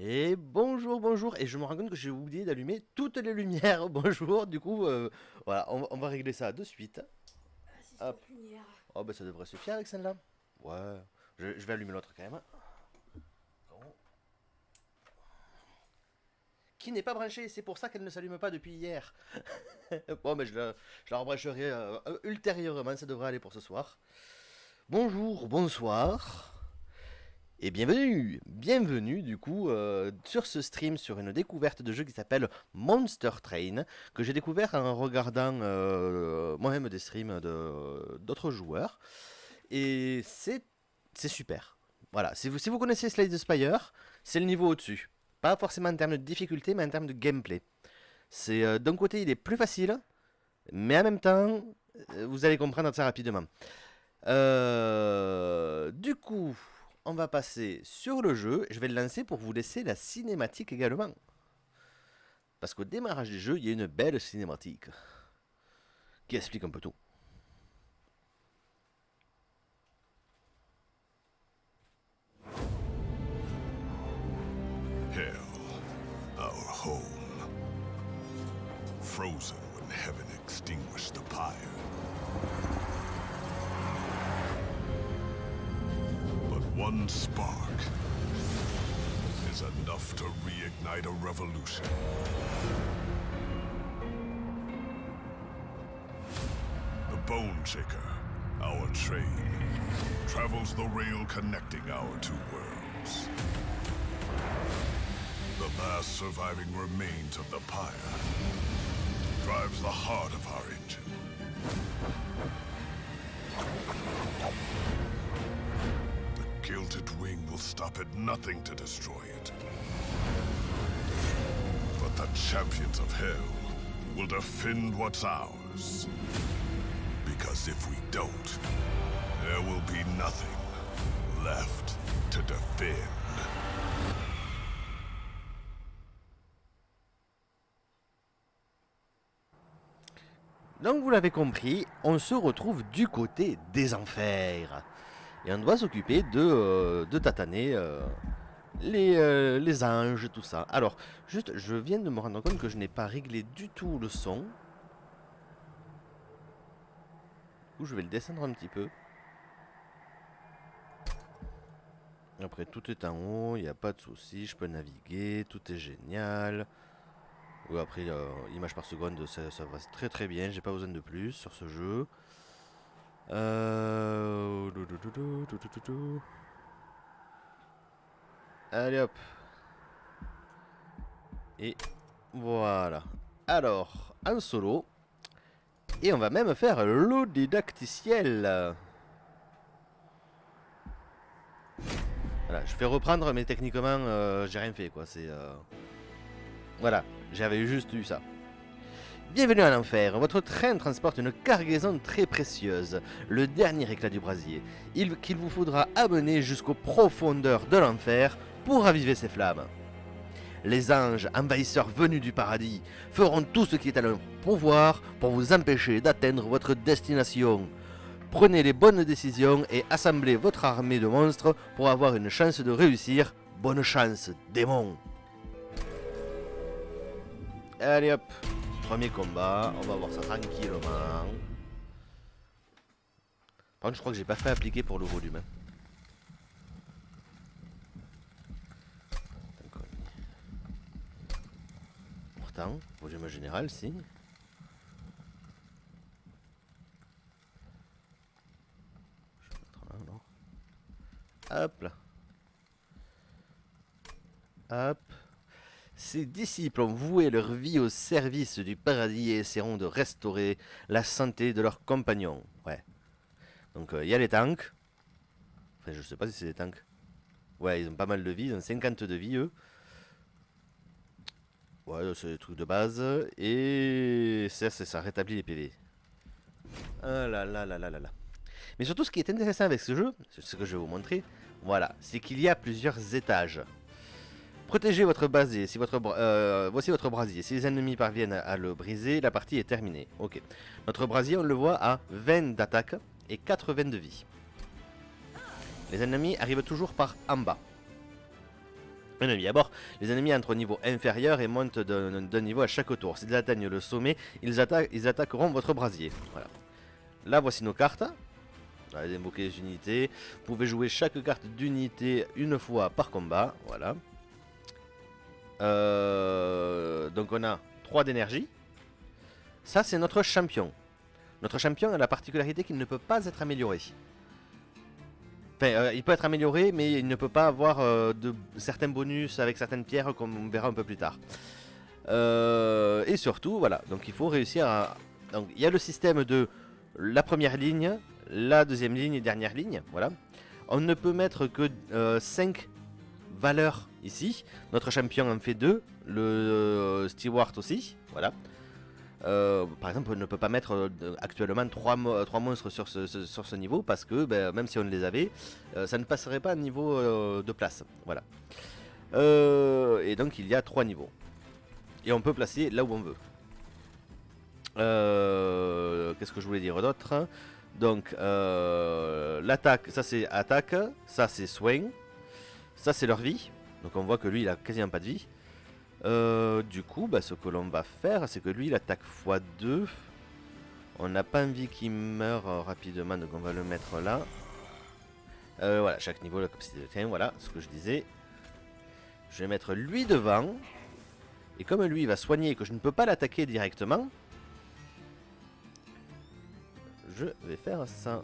Et bonjour, bonjour. Et je me rends compte que j'ai oublié d'allumer toutes les lumières. Bonjour. Du coup, voilà, on va régler ça de suite. Hop. Assistante lumière. Oh, bah ça devrait suffire avec celle-là. Ouais. Je vais allumer l'autre quand même. Bon. Qui n'est pas branchée, c'est pour ça qu'elle ne s'allume pas depuis hier. Bon, mais je la rebrancherai ultérieurement, ça devrait aller pour ce soir. Bonjour, bonsoir. Et bienvenue, bienvenue du coup sur ce stream sur une découverte de jeu qui s'appelle Monster Train, que j'ai découvert en regardant moi-même des streams d'autres joueurs. Et c'est super. Voilà, si vous connaissez Slay the Spire, c'est le niveau au-dessus. Pas forcément en termes de difficulté, mais en termes de gameplay. C'est d'un côté il est plus facile, mais en même temps, vous allez comprendre assez rapidement. Du coup, on va passer sur le jeu. Je vais le lancer pour vous laisser la cinématique également. Parce qu'au démarrage du jeu, il y a une belle cinématique qui explique un peu tout. Hell, our home. Frozen when heaven extinguished the pyre. But one spark is enough to reignite a revolution. The Bone Shaker, our train, travels the rail connecting our two worlds. The last surviving remains of the pyre drives the heart of our engine. The gilded wing will stop at nothing to destroy it. But the champions of hell will defend what's ours. Because if we don't, there will be nothing left to defend. Donc vous l'avez compris, on se retrouve du côté des enfers. Et on doit s'occuper de tataner les anges, tout ça. Alors, juste, je viens de me rendre compte que je n'ai pas réglé du tout le son. Du coup, je vais le descendre un petit peu. Après, tout est en haut, il n'y a pas de souci, je peux naviguer, tout est génial. Oui, après, image par seconde, ça va très très bien, j'ai pas besoin de plus sur ce jeu. Euh... dou, dou, dou, dou, dou, dou, dou, dou. Allez hop. Et voilà. Alors, en solo. Et on va même faire l'eau didacticiel. Voilà, je fais reprendre, mais techniquement, j'ai rien fait, quoi. Voilà, j'avais juste eu ça. Bienvenue à l'enfer. Votre train transporte une cargaison très précieuse, le dernier éclat du brasier, qu'il vous faudra amener jusqu'aux profondeurs de l'enfer pour raviver ses flammes. Les anges, envahisseurs venus du paradis, feront tout ce qui est à leur pouvoir pour vous empêcher d'atteindre votre destination. Prenez les bonnes décisions et assemblez votre armée de monstres pour avoir une chance de réussir. Bonne chance, démon. Allez hop, premier combat, on va voir ça tranquillement. Par contre, je crois que j'ai pas fait appliquer pour le volume. Pourtant, volume général, si. Hop là. Hop. Ces disciples ont voué leur vie au service du paradis et essaieront de restaurer la santé de leurs compagnons. Ouais. Donc il y a les tanks. Enfin, je sais pas si c'est des tanks. Ouais, ils ont pas mal de vie, ils ont 50 de vie eux. Ouais, c'est des trucs de base. Et ça rétablit les PV. Ah là là là là là là. Mais surtout, ce qui est intéressant avec ce jeu, c'est ce que je vais vous montrer, voilà, c'est qu'il y a plusieurs étages. Protégez votre brasier. Voici votre brasier. Si les ennemis parviennent à le briser, la partie est terminée. Ok. Notre brasier, on le voit à 20 d'attaque et 80 de vie. Les ennemis arrivent toujours par en bas. ennemi à bord. Les ennemis entrent au niveau inférieur et montent d'un niveau à chaque tour. S'ils atteignent le sommet, ils attaqueront votre brasier. Voilà. Là, voici nos cartes. Allez, invoquer les unités. Vous pouvez jouer chaque carte d'unité une fois par combat. Voilà. Donc on a 3 d'énergie. Ça, c'est notre champion. Notre champion a la particularité qu'il ne peut pas être amélioré. Enfin, il peut être amélioré, mais il ne peut pas avoir certains bonus avec certaines pierres, comme on verra un peu plus tard. Et surtout, voilà, donc il faut réussir à... Donc il y a le système de la première ligne, la deuxième ligne et dernière ligne, voilà. On ne peut mettre que 5 valeurs ici. Notre champion en fait 2, le steward aussi, voilà. Par exemple, on ne peut pas mettre actuellement 3 monstres sur ce niveau parce que même si on les avait, ça ne passerait pas à niveau de place. Voilà. Et donc il y a 3 niveaux. Et on peut placer là où on veut. Qu'est-ce que je voulais dire d'autre? Donc l'attaque, ça c'est attaque, ça c'est soin, ça c'est leur vie. Donc on voit que lui il a quasiment pas de vie. Du coup, ce que l'on va faire, c'est que lui, il attaque x2. On n'a pas envie qu'il meure rapidement, donc on va le mettre là. Voilà, chaque niveau, la capacité de train, voilà, ce que je disais. Je vais mettre lui devant. Et comme lui, il va soigner et que je ne peux pas l'attaquer directement, je vais faire ça.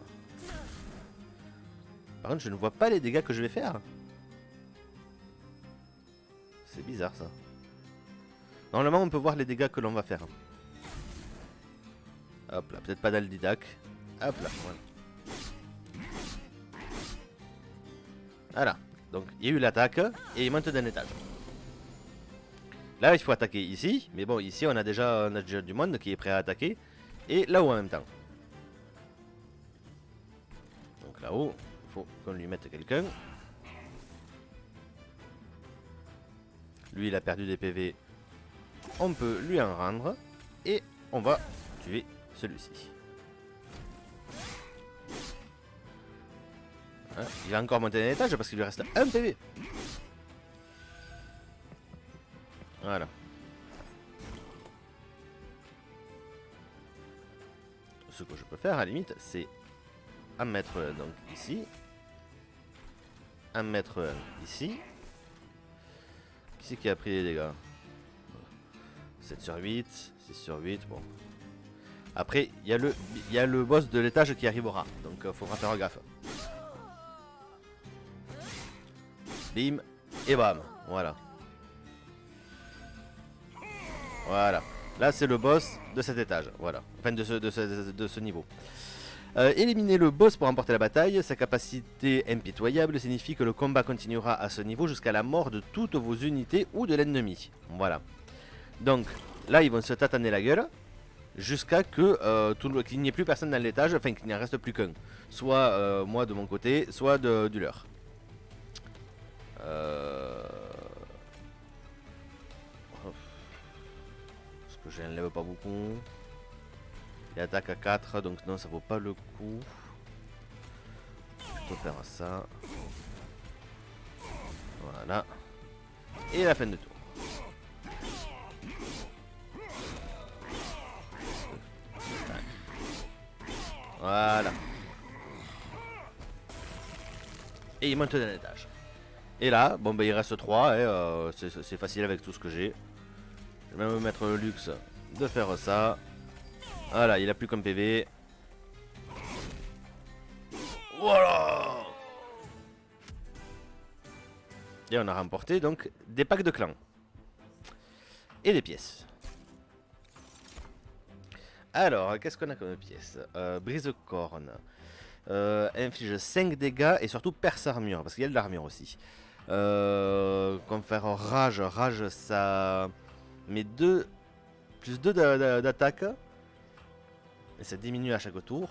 Par contre, je ne vois pas les dégâts que je vais faire. C'est bizarre, ça. Normalement, on peut voir les dégâts que l'on va faire. Hop là, peut-être pas dans le didac. Hop là, voilà. Voilà. Donc, il y a eu l'attaque et il monte d'un étage. Là, il faut attaquer ici. Mais bon, ici, on a déjà du monde qui est prêt à attaquer. Et là-haut en même temps. Donc là-haut, il faut qu'on lui mette quelqu'un. Lui, il a perdu des PV. On peut lui en rendre. Et on va tuer celui-ci. Hein, il va encore monter d'un étage parce qu'il lui reste un PV. Voilà. Ce que je peux faire à la limite, c'est en mettre donc ici. En mettre ici. Qui c'est qui a pris les dégâts? 7 sur 8, 6 sur 8, bon. Après, il y a le boss de l'étage qui arrivera, donc faudra faire gaffe. Bim, et bam, voilà. Voilà. Là, c'est le boss de cet étage, voilà. Enfin, de ce niveau. Éliminer le boss pour remporter la bataille. Sa capacité impitoyable signifie que le combat continuera à ce niveau jusqu'à la mort de toutes vos unités ou de l'ennemi. Voilà. Donc là ils vont se tataner la gueule jusqu'à que qu'il n'y ait plus personne dans l'étage, enfin qu'il n'y en reste plus qu'un. Soit moi de mon côté, soit du leur. Parce que je n'enlève pas beaucoup. Il attaque à 4, donc non ça vaut pas le coup. Je peux faire ça. Voilà. Et la fin de tour. Voilà. Et il monte d'un étage. Et là, bon il reste 3, et c'est facile avec tout ce que j'ai. Je vais même me mettre le luxe de faire ça. Voilà, il a plus comme PV. Voilà. Et on a remporté donc des packs de clans. Et des pièces. Alors, qu'est-ce qu'on a comme pièce? Brise-corne. Inflige 5 dégâts et surtout perce armure, parce qu'il y a de l'armure aussi. Confère rage. Rage, ça met plus 2 d'attaque. Et ça diminue à chaque tour.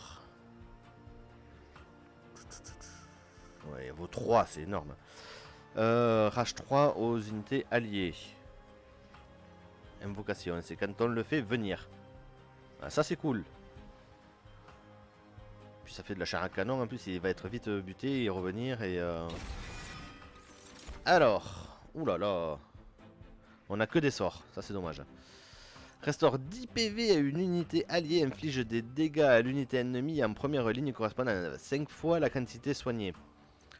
Ouais, vaut 3, c'est énorme. Rage 3 aux unités alliées. Invocation, c'est quand on le fait venir. Ah, ça c'est cool. Puis ça fait de la chair à canon, en plus il va être vite buté et revenir. Et alors, Ouh là là. On a que des sorts, ça c'est dommage. Restaure 10 PV à une unité alliée, inflige des dégâts à l'unité ennemie en première ligne correspondant à 5 fois la quantité soignée.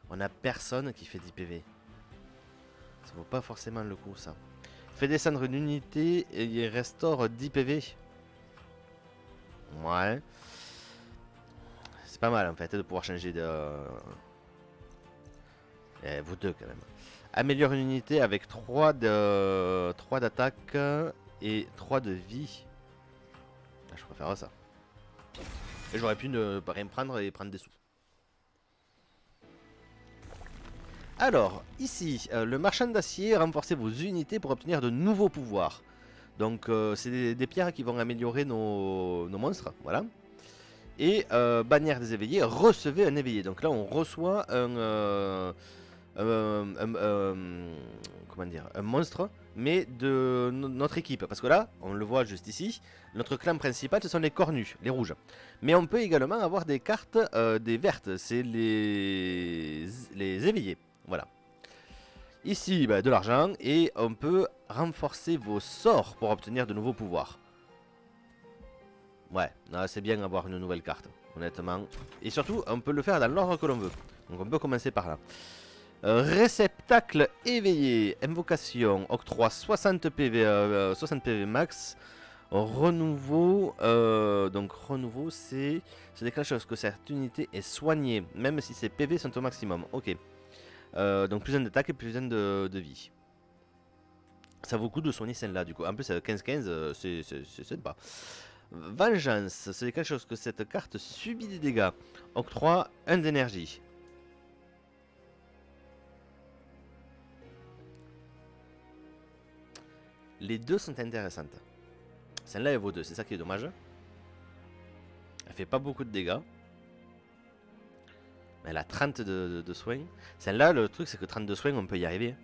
On a personne qui fait 10 PV. Ça vaut pas forcément le coup ça. Fait descendre une unité et il restaure 10 PV. Ouais. C'est pas mal en fait de pouvoir changer de... vous deux quand même. Améliore une unité avec 3 d'attaque et 3 de vie. Ah, je préfère ça. Et j'aurais pu ne pas rien prendre et prendre des sous. Alors, ici, le marchand d'acier, renforcez vos unités pour obtenir de nouveaux pouvoirs. Donc, c'est des pierres qui vont améliorer nos monstres, voilà. Et bannière des éveillés, recevez un éveillé. Donc là, on reçoit comment dire, un monstre, mais de notre équipe. Parce que là, on le voit juste ici, notre clan principal, ce sont les cornus, les rouges. Mais on peut également avoir des cartes, des vertes, c'est les éveillés. Voilà. Ici, bah, de l'argent, et on peut renforcer vos sorts pour obtenir de nouveaux pouvoirs. Ouais, c'est bien d'avoir une nouvelle carte, honnêtement. Et surtout, on peut le faire dans l'ordre que l'on veut. Donc on peut commencer par là. Réceptacle éveillé, invocation, octroi 60 PV max. Renouveau, donc renouveau c'est déclenche lorsque cette unité est soignée, même si ses PV sont au maximum. Ok. Donc plus un d'attaque et plus un de vie. Ça vaut le coup de soigner celle-là du coup. En plus 15-15 c'est sympa. Vengeance, c'est quelque chose que cette carte subit des dégâts. Octroi 1 d'énergie. Les deux sont intéressantes. Celle-là elle vaut 2, c'est ça qui est dommage. Elle fait pas beaucoup de dégâts. Mais elle a 30 de soins. Celle-là, le truc c'est que 30 de soins on peut y arriver.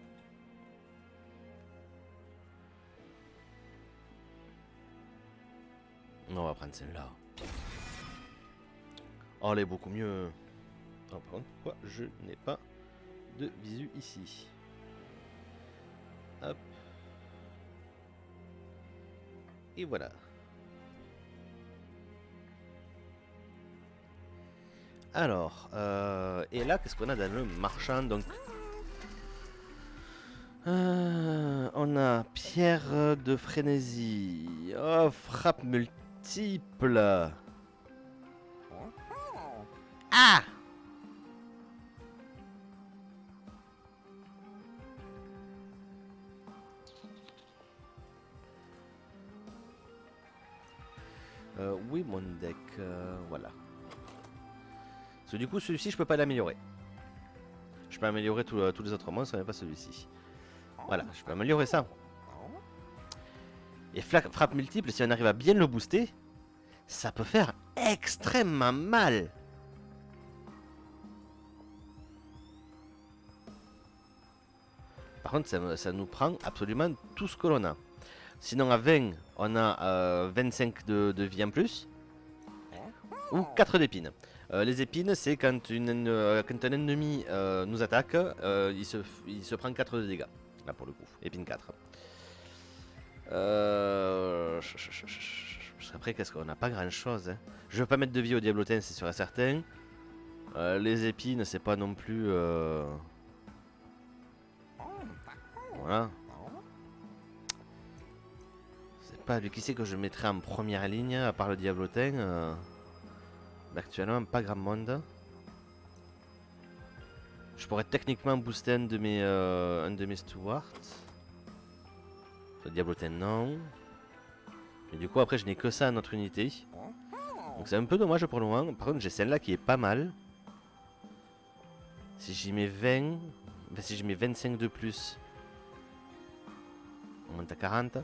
Non, on va prendre celle-là. Oh, elle est beaucoup mieux. Oh, par contre, pourquoi je n'ai pas de visu ici? Hop. Et voilà. Alors, et là, qu'est-ce qu'on a dans le marchand? Donc, on a pierre de frénésie. Oh, frappe multiple. Ah! Oui, mon deck, voilà. Parce que du coup, celui-ci, je peux pas l'améliorer. Je peux améliorer tous les autres monstres, mais pas celui-ci. Voilà, je peux améliorer ça. Et frappe multiple, si on arrive à bien le booster, ça peut faire extrêmement mal. Par contre, ça nous prend absolument tout ce que l'on a. Sinon, à 20, on a 25 de vie en plus. Ou 4 d'épines. Les épines, c'est quand un ennemi nous attaque, il se prend 4 de dégâts. Là, pour le coup. Épine 4. Après, qu'est-ce qu'on n'a pas grand-chose. Hein. Je veux pas mettre de vie au diablotin, c'est sûr et certain. Les épines, c'est pas non plus... Voilà. C'est pas lui qui c'est que je mettrais en première ligne, à part le diablotin. Actuellement, pas grand monde. Je pourrais techniquement booster un de mes stewards. Le diablotin, non. Et du coup, après, je n'ai que ça à notre unité. Donc c'est un peu dommage pour le moment. Par contre, j'ai celle-là qui est pas mal. Si j'y mets 20... Enfin, si je mets 25 de plus... On monte à 40.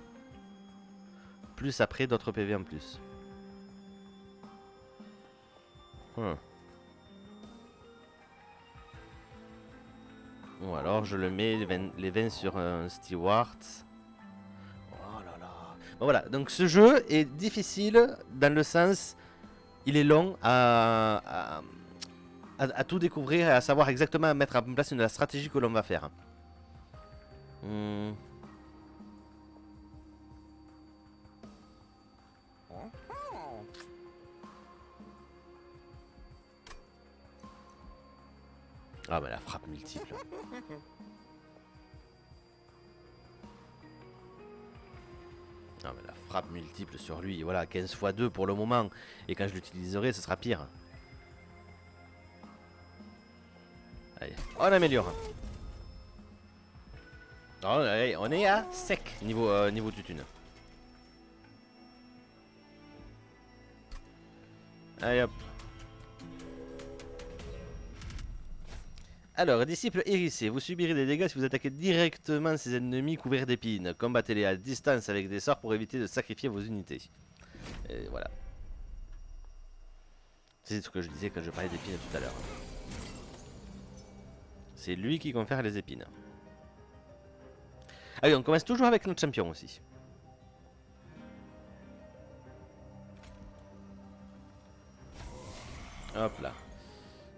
Plus après, d'autres PV en plus. Ou alors je le mets les 20 sur un steward. Oh là là. Bon, voilà, donc ce jeu est difficile dans le sens, il est long à tout découvrir et à savoir exactement mettre en place la stratégie que l'on va faire. Hmm. Ah bah la frappe multiple. Non mais la frappe multiple sur lui, voilà, 15 x 2 pour le moment. Et quand je l'utiliserai, ce sera pire. Allez, on améliore. Oh, allez, on est à sec niveau tutune. Allez hop. Alors, disciple hérissé, vous subirez des dégâts si vous attaquez directement ces ennemis couverts d'épines. Combattez-les à distance avec des sorts pour éviter de sacrifier vos unités. Et voilà. C'est ce que je disais quand je parlais d'épines tout à l'heure. C'est lui qui confère les épines. Ah oui, on commence toujours avec notre champion aussi. Hop là.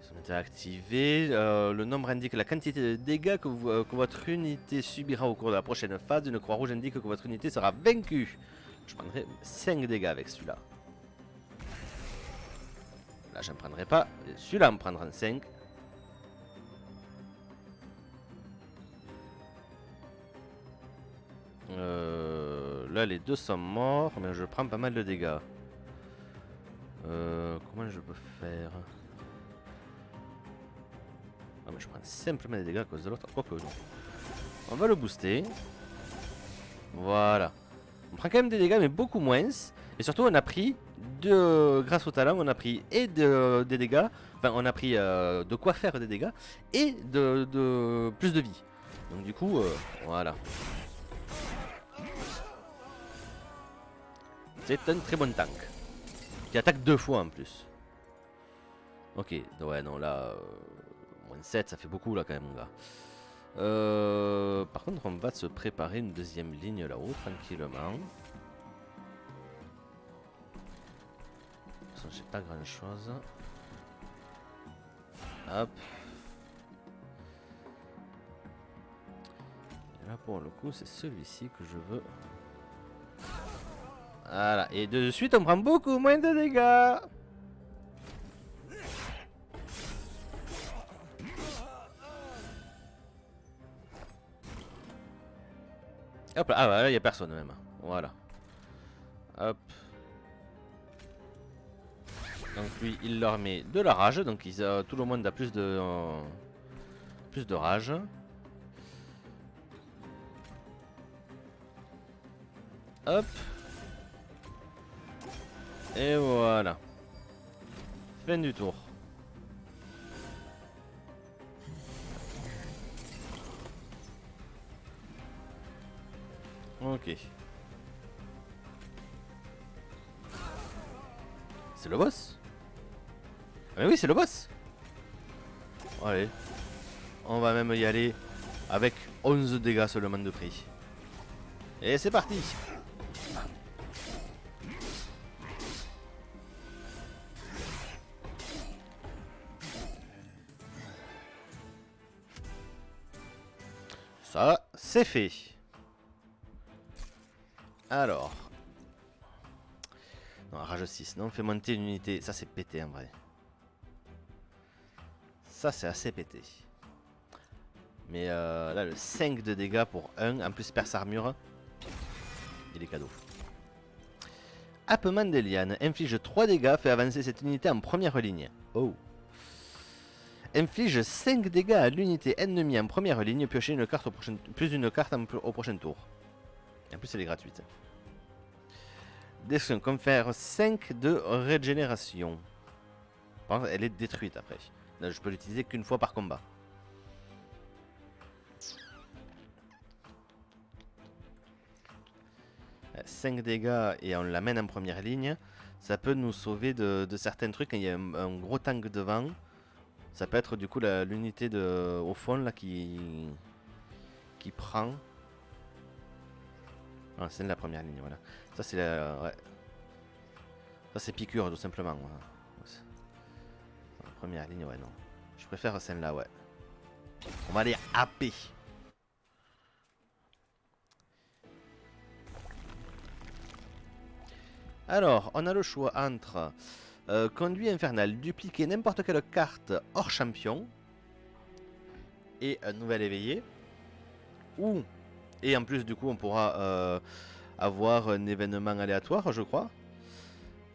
Sont activé. Le nombre indique la quantité de dégâts que votre unité subira au cours de la prochaine phase. Une croix rouge indique que votre unité sera vaincue. Je prendrai 5 dégâts avec celui-là. Là, j'en prendrai pas. Celui-là me prendra 5. Là, les deux sont morts, mais je prends pas mal de dégâts. Comment je peux faire? Ah, mais je prends simplement des dégâts à cause de l'autre. Quoique, non. On va le booster. Voilà. On prend quand même des dégâts, mais beaucoup moins. Et surtout, on a pris, grâce au talent, on a pris des dégâts. Enfin, on a pris de quoi faire des dégâts. Et plus de vie. Donc du coup, voilà. C'est un très bon tank. Qui attaque 2 fois en plus. Ok, ouais, non, là... moins 7, ça fait beaucoup là quand même, gars. Par contre, on va se préparer une deuxième ligne là-haut, tranquillement. De toute façon, j'ai pas grand-chose. Hop. Et là, pour le coup, c'est celui-ci que je veux. Voilà, et de suite, on prend beaucoup moins de dégâts. Hop là, ah bah là, il n'y a personne même. Voilà. Hop. Donc lui, il leur met de la rage. Donc tout le monde a plus de rage. Hop. Et voilà. Fin du tour. Ok. C'est le boss? Ah mais oui, c'est le boss. Allez. On va même y aller avec 11 dégâts seulement de prix. Et c'est parti. Ça, c'est fait. Alors. Non, rage 6. Non, on fait monter une unité. Ça, c'est pété en vrai. Ça, c'est assez pété. Mais là, le 5 de dégâts pour 1. En plus, perce armure. Il est cadeau. Happement des lianes. Inflige 3 dégâts. Fait avancer cette unité en première ligne. Oh. Inflige 5 dégâts à l'unité ennemie en première ligne. Piochez une carte plus une carte au prochain tour. Et en plus, elle est gratuite. Destruction confère 5 de régénération. Par contre, elle est détruite après. Là, je peux l'utiliser qu'une fois par combat. « 5 dégâts et on l'amène en première ligne. Ça peut nous sauver de certains trucs. Quand il y a un gros tank devant, ça peut être du coup l'unité au fond là qui prend. Ah, c'est la première ligne, voilà. Ça c'est ouais. Ça c'est piqûre tout simplement. Voilà. La première ligne, ouais, non. Je préfère celle-là, ouais. On va aller AP. Alors, on a le choix entre conduit infernal, dupliquer n'importe quelle carte hors champion et un nouvel éveillé. Ou, et en plus du coup on pourra avoir un événement aléatoire, je crois.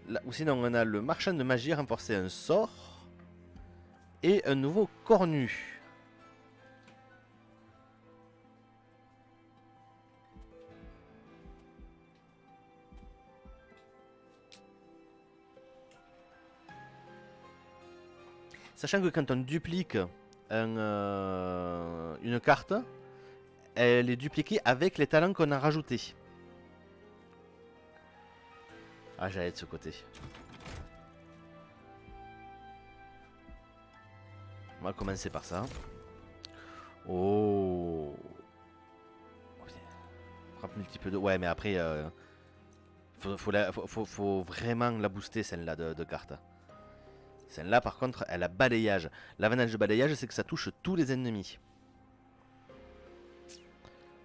Là, ou sinon on a le marchand de magie, renforcer un sort. Et un nouveau cornu. Sachant que quand on duplique une carte, elle est dupliquée avec les talents qu'on a rajoutés. Ah, j'allais de ce côté. On va commencer par ça. Oh. Frappe multiple de... Ouais, mais après, faut vraiment la booster, celle-là de carte. Celle-là, par contre, elle a balayage. L'avantage de balayage, c'est que ça touche tous les ennemis.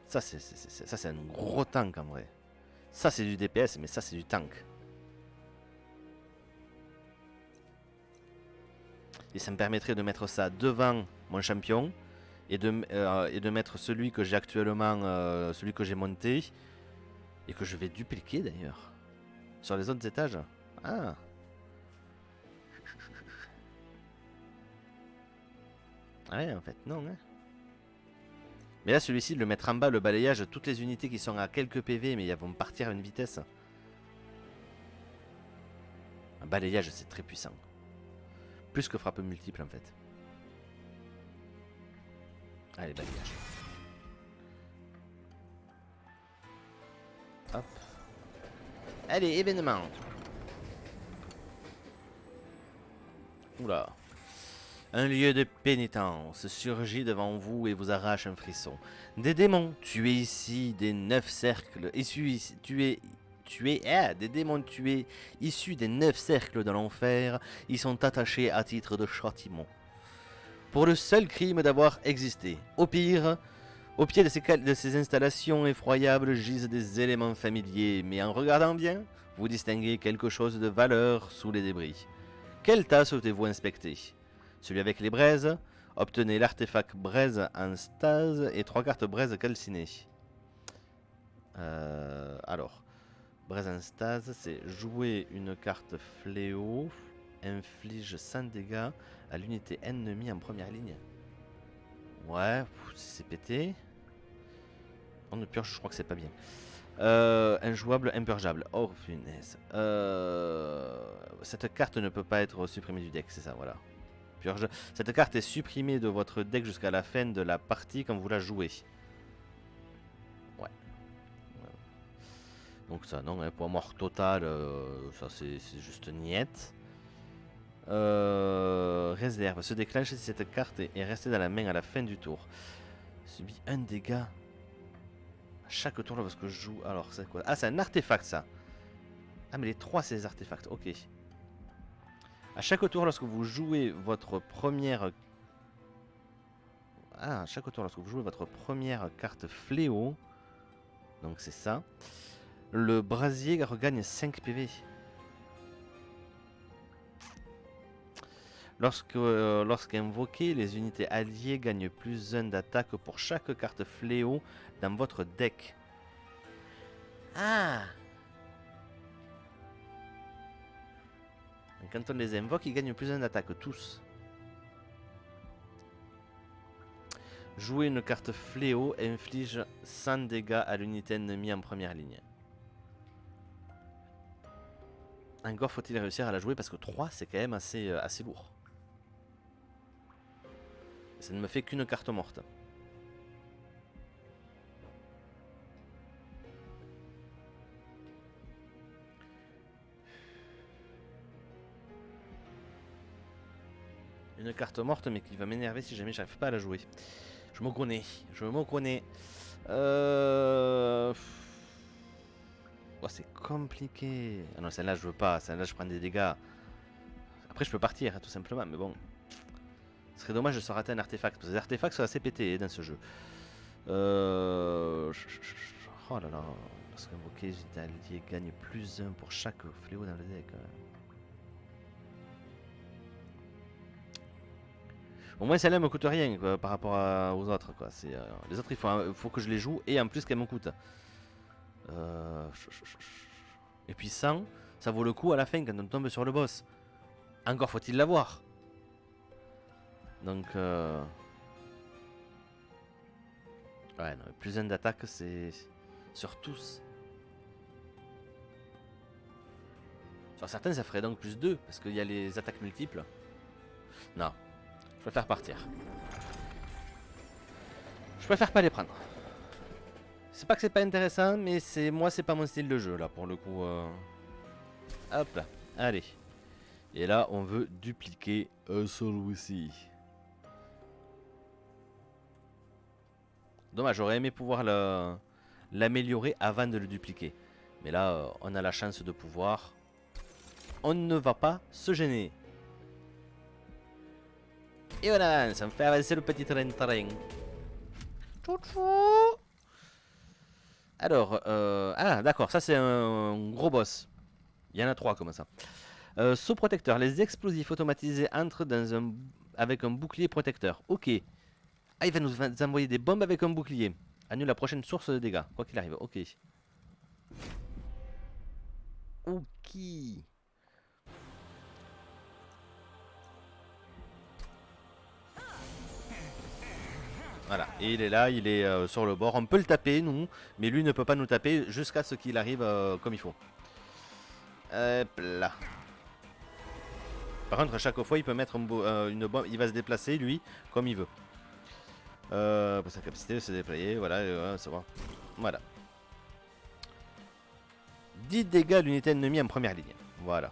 Ça, c'est un gros tank, en vrai. Ça, c'est du DPS, mais ça, c'est du tank. Et ça me permettrait de mettre ça devant mon champion. Et de mettre celui que j'ai actuellement, celui que j'ai monté. Et que je vais dupliquer, d'ailleurs. Sur les autres étages. Ah. Ouais, en fait, non. Hein. Mais là, celui-ci, de le mettre en bas, le balayage, toutes les unités qui sont à quelques PV, mais elles vont partir à une vitesse. Un balayage, c'est très puissant. Plus que frappe multiple, en fait. Allez, balayage. Hop. Allez, événement. Oula. Un lieu de pénitence surgit devant vous et vous arrache un frisson. Des démons tués ici, des 9 cercles, des démons tués issus des 9 cercles de l'enfer, ils sont attachés à titre de châtiment. Pour le seul crime d'avoir existé. Au pire, au pied de ces installations effroyables gisent des éléments familiers, mais en regardant bien, vous distinguez quelque chose de valeur sous les débris. Quelle tas souhaitez-vous inspecter ? Celui avec les braises, obtenez l'artefact braise en stase et 3 cartes braise calcinées. Alors, braise en stase, c'est jouer une carte fléau, inflige 100 dégâts à l'unité ennemie en première ligne. Ouais, c'est pété. On ne purge, je crois que c'est pas bien. Injouable, impurgeable. Oh, punaise. Cette carte ne peut pas être supprimée du deck, c'est ça, voilà. Purge. Cette carte est supprimée de votre deck jusqu'à la fin de la partie quand vous la jouez. Ouais. Donc ça, non, hein, pour mort total, ça c'est juste niette. Réserve. Se déclenche si cette carte est restée dans la main à la fin du tour. Subit un dégât. Chaque tour lorsque je joue. Alors, c'est quoi? Ah, c'est un artefact ça. Ah, mais les 3 c'est des artefacts. Ok. À chaque tour, lorsque vous jouez votre première... Ah, à chaque tour, lorsque vous jouez votre première carte fléau, donc c'est ça, le brasier regagne 5 PV. Lorsqu'invoqué, les unités alliées gagnent plus 1 d'attaque pour chaque carte fléau dans votre deck. Ah! Quand on les invoque, ils gagnent plus 1 d'attaque, tous. Jouer une carte fléau inflige 100 dégâts à l'unité ennemie en première ligne. Encore faut-il réussir à la jouer parce que 3 c'est quand même assez lourd. Ça ne me fait qu'une carte morte. Une carte morte mais qui va m'énerver si jamais j'arrive pas à la jouer. Je me connais. Oh, c'est compliqué. Ah non, celle-là je veux pas. Celle-là je prends des dégâts. Après je peux partir hein, tout simplement. Mais bon. Ce serait dommage de se rater un artefact. Parce que les artefacts sont assez pétés dans ce jeu. Oh là là. Lorsqu'un bouquet allié gagne +1 pour chaque fléau dans le deck. Au moins celle-là me coûte rien quoi, par rapport aux autres. Quoi. Les autres il faut que je les joue et en plus qu'elles me coûtent. Et puis 100, ça vaut le coup à la fin quand on tombe sur le boss. Encore faut-il l'avoir. Donc ouais non, +1 d'attaque c'est sur tous. Sur certains ça ferait donc +2 parce qu'il y a les attaques multiples. Non. Je préfère partir. Je préfère pas les prendre. C'est pas que c'est pas intéressant, mais moi c'est pas mon style de jeu là pour le coup. Hop là, allez. Et là on veut dupliquer celui-ci. Dommage, j'aurais aimé pouvoir l'améliorer avant de le dupliquer. Mais là on a la chance de pouvoir. On ne va pas se gêner. Et voilà, ça me fait avancer le petit train. Alors, ah d'accord, ça c'est un gros boss. Il y en a 3 comme ça. Saut protecteur, les explosifs automatisés entrent avec un bouclier protecteur. Ok. Ah, il va nous envoyer des bombes avec un bouclier. Annule la prochaine source de dégâts, quoi qu'il arrive. Ok. Ok. Voilà, et il est là, il est sur le bord. On peut le taper, nous, mais lui ne peut pas nous taper jusqu'à ce qu'il arrive comme il faut. Hop là. Par contre, à chaque fois, il peut mettre une bombe. Il va se déplacer, lui, comme il veut. Pour sa capacité de se déployer, voilà, c'est bon. Voilà. 10 dégâts à l'unité ennemie en première ligne. Voilà.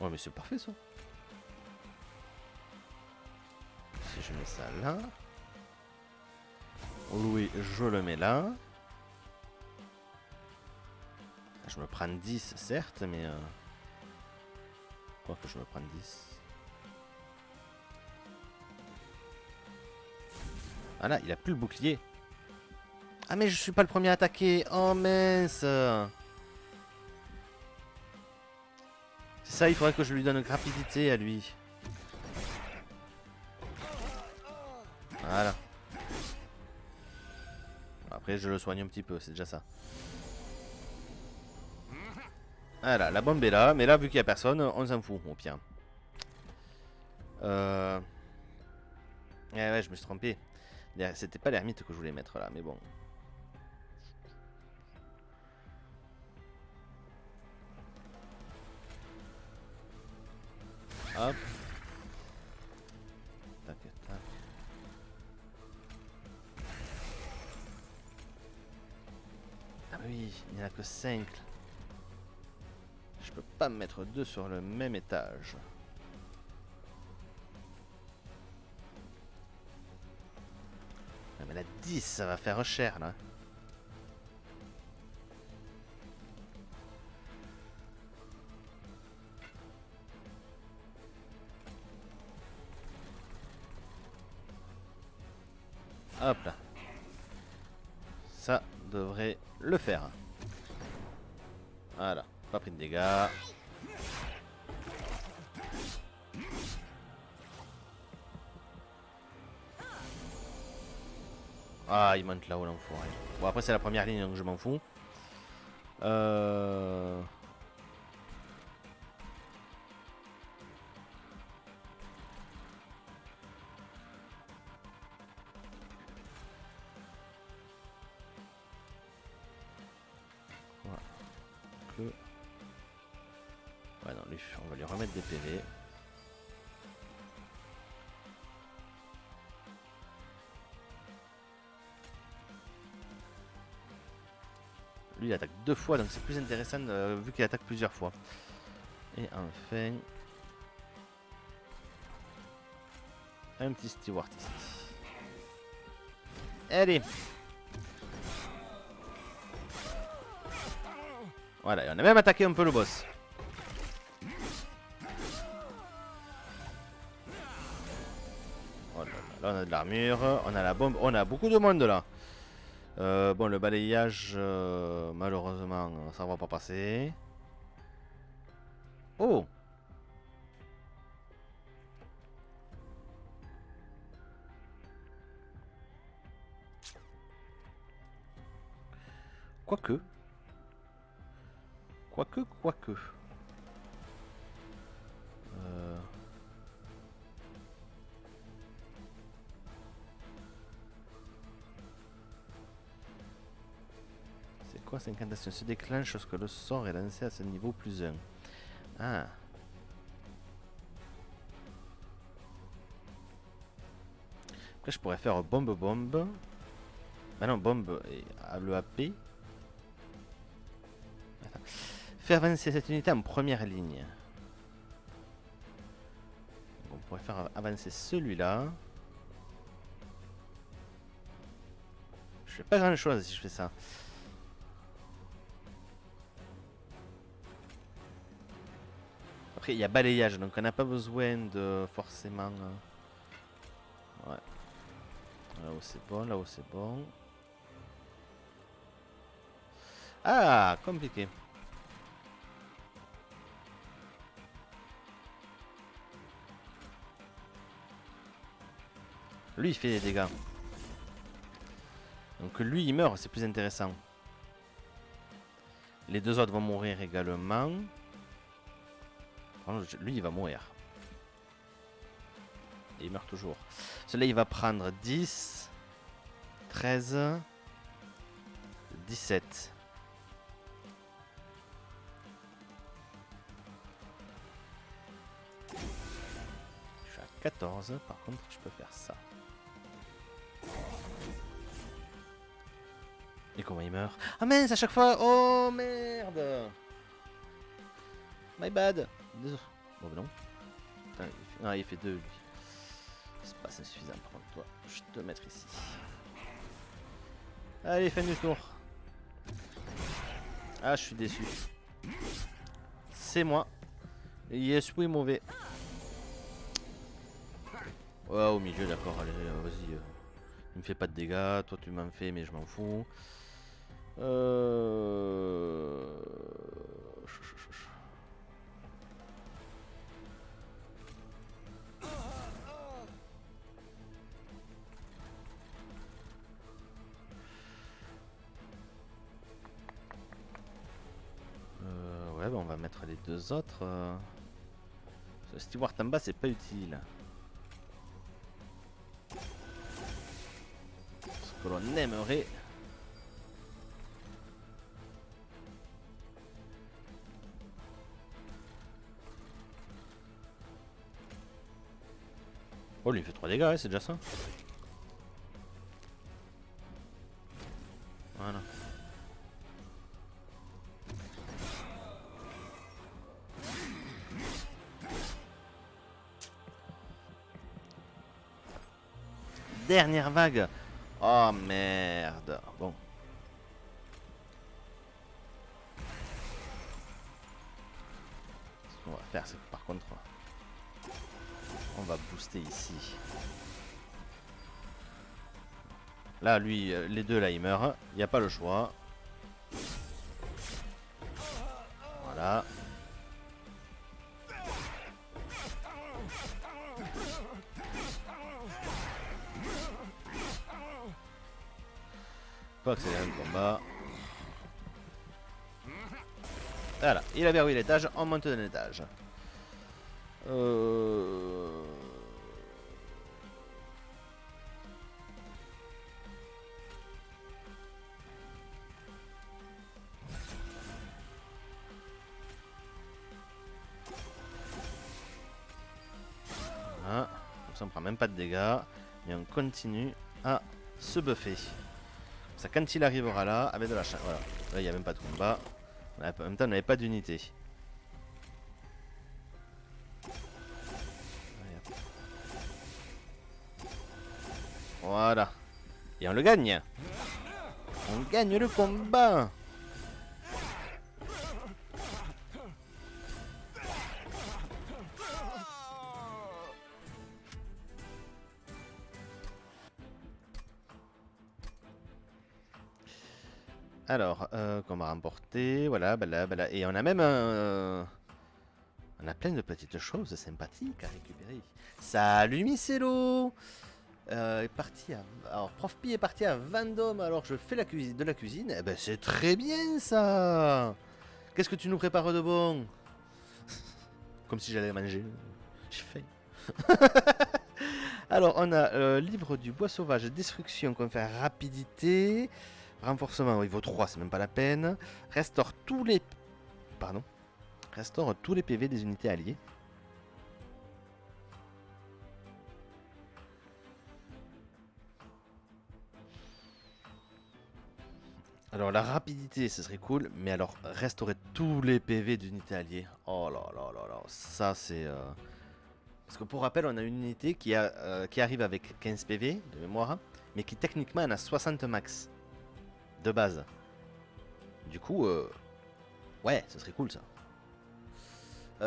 Oh, mais c'est parfait, ça. Si je mets ça là. Louis, je le mets là. Je me prends 10, certes, mais... Quoi que je me prenne 10. Ah là, il a plus le bouclier. Ah mais je suis pas le premier à attaquer. Oh mince. C'est ça, il faudrait que je lui donne une rapidité à lui. Voilà. Après, je le soigne un petit peu, c'est déjà ça. Voilà, la bombe est là, mais là, vu qu'il n'y a personne, on s'en fout, au pire. Ouais, je me suis trompé. C'était pas l'ermite que je voulais mettre là, mais bon. Hop. Tac, tac. Ah oui, il n'y en a que 5. Je peux pas me mettre 2 sur le même étage. Ah, mais la 10, ça va faire cher là. Hop là. Ça devrait le faire. Voilà, pas pris de dégâts. Ah, il monte là-haut l'enfoiré. Bon, après c'est la première ligne donc je m'en fous. Ouais, non, lui, on va lui remettre des PV. Lui il attaque 2 fois donc c'est plus intéressant vu qu'il attaque plusieurs fois. Et enfin un petit steward ici. Allez. Voilà, et on a même attaqué un peu le boss. Oh là, là on a de l'armure, on a la bombe, on a beaucoup de monde là. Bon, le balayage, malheureusement, ça va pas passer. Oh! Quoique. Quoique. C'est quoi cette incantation? Se déclenche lorsque le sort est lancé à ce niveau plus 1. Ah. Après, je pourrais faire bombe. Bah non, bombe et le AP. Attends. Faire avancer cette unité en première ligne. Donc, on pourrait faire avancer celui-là. Je fais pas grand chose si je fais ça. Après, il y a balayage, donc on n'a pas besoin de forcément. Ouais. Là où c'est bon, là où c'est bon. Ah, compliqué. Lui, il fait des dégâts. Donc lui, il meurt, c'est plus intéressant. Les deux autres vont mourir également. Lui, il va mourir. Et il meurt toujours. Celui-là, il va prendre 10, 13, 17. Je suis à 14. Par contre, je peux faire ça. Et comment il meurt? Ah mince, à chaque fois. Oh merde. My bad. Désolé. Bon, non. Putain, il fait 2 lui. C'est pas suffisant par contre, toi. Je vais te mettre ici. Allez, fin du tour. Ah, je suis déçu. C'est moi. Yes, oui, mauvais. Ouais, au milieu, d'accord. Allez, vas-y. Il me fait pas de dégâts. Toi, tu m'en fais, mais je m'en fous. Ouais, bah on va mettre les deux autres. Ce Steward en bas, c'est pas utile. Ce que l'on aimerait. Oh, lui il fait 3 dégâts, ouais, c'est déjà ça. Voilà. Dernière vague. Oh merde. Bon. Ce qu'on va faire, c'est que par contre, on va booster ici. Là, lui, les deux là, ils meurent. Il n'y a pas le choix. Voilà. Faut accélérer le combat. Voilà, il a verrouillé l'étage, on monte d'un étage. Voilà. Comme ça on prend même pas de dégâts. Mais on continue à se buffer. Comme ça quand il arrivera là, avec de la chance. Voilà. Là il n'y a même pas de combat. En même temps on n'avait pas d'unité. Voilà. Et on le gagne. On gagne le combat. Alors, qu'on va remporter, voilà, bah là. Et on a même un... On a plein de petites choses sympathiques à récupérer. Salut Micelo est parti à... Alors, Prof Pi est parti à Vendôme alors que je fais de la cuisine. Eh ben, c'est très bien ça. Qu'est-ce que tu nous prépares de bon? Comme si j'allais manger. J'ai faim. Alors, on a livre du bois sauvage, destruction, qu'on fait rapidité, renforcement, il vaut 3, c'est même pas la peine. Restaure tous les... Pardon. Restaure tous les PV des unités alliées. Alors la rapidité ce serait cool, mais alors restaurer tous les PV d'unités alliées. Oh là là là là, ça c'est... Parce que pour rappel, on a une unité qui arrive avec 15 PV de mémoire, mais qui techniquement en a 60 max de base. Du coup, ouais, ce serait cool ça.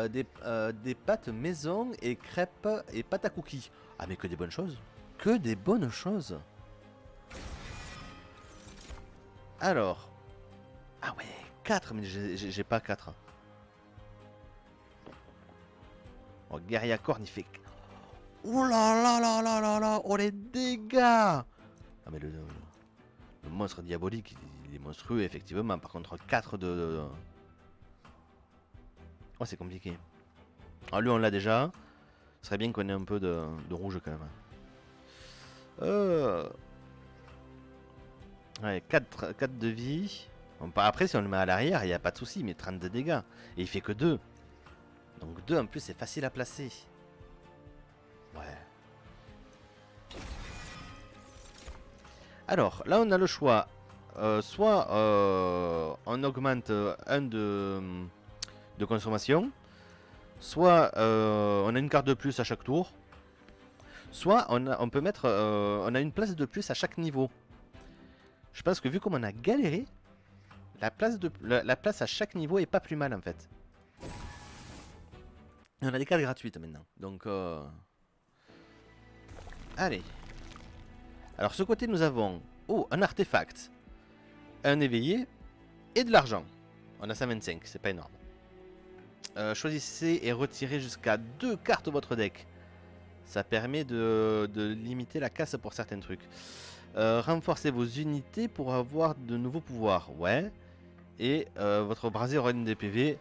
Des pâtes maison et crêpes et pâtes à cookies. Ah mais que des bonnes choses. Que des bonnes choses. Alors. Ah ouais, 4, mais j'ai pas 4. Oh, guerrier corne, il fait... Oh là là là là là là. Oh les dégâts. Ah mais le monstre diabolique, il est monstrueux effectivement. Par contre, 4 de... Oh c'est compliqué. Alors lui on l'a déjà. Ce serait bien qu'on ait un peu de rouge quand même. Ouais, 4 de vie. Bon, après, si on le met à l'arrière, il n'y a pas de souci, mais 30 de dégâts. Et il fait que 2. Donc 2 en plus, c'est facile à placer. Ouais. Alors, là, on a le choix. Soit on augmente 1 de consommation. Soit on a une carte de plus à chaque tour. Soit on peut mettre... on a une place de plus à chaque niveau. Je pense que vu comme on a galéré, la place à chaque niveau est pas plus mal en fait. Et on a des cartes gratuites maintenant. Donc allez. Alors ce côté nous avons un artefact, un éveillé et de l'argent. On a 125, c'est pas énorme. Choisissez et retirez jusqu'à 2 cartes de votre deck. Ça permet de limiter la casse pour certains trucs. Renforcez vos unités pour avoir de nouveaux pouvoirs. Ouais. Et votre brasier aura une DPV.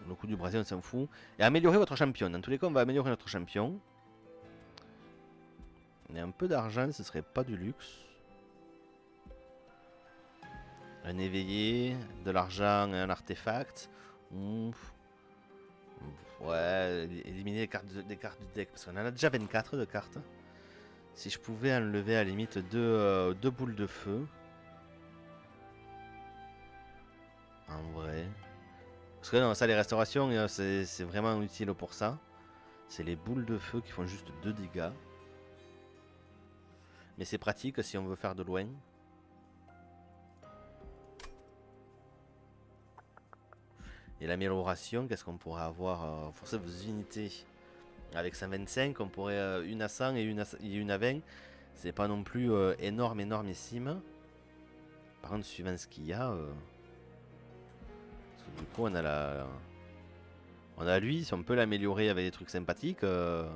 Le coup du brasier, on s'en fout. Et améliorer votre champion. Dans tous les cas, on va améliorer notre champion. On a un peu d'argent, ce serait pas du luxe. Un éveillé, de l'argent et un artefact. Ouais, éliminer des cartes du deck. Parce qu'on en a déjà 24 de cartes. Si je pouvais enlever à la limite 2 boules de feu. En vrai. Parce que non, ça, les restaurations, c'est vraiment utile pour ça. C'est les boules de feu qui font juste 2 dégâts. Mais c'est pratique si on veut faire de loin. Et l'amélioration, qu'est-ce qu'on pourrait avoir? Forcer vos unités. Avec 125, on pourrait une à 100 et une à 20. C'est pas non plus énormissime. Par contre, suivant ce qu'il y a... du coup, on a on a lui, si on peut l'améliorer avec des trucs sympathiques, on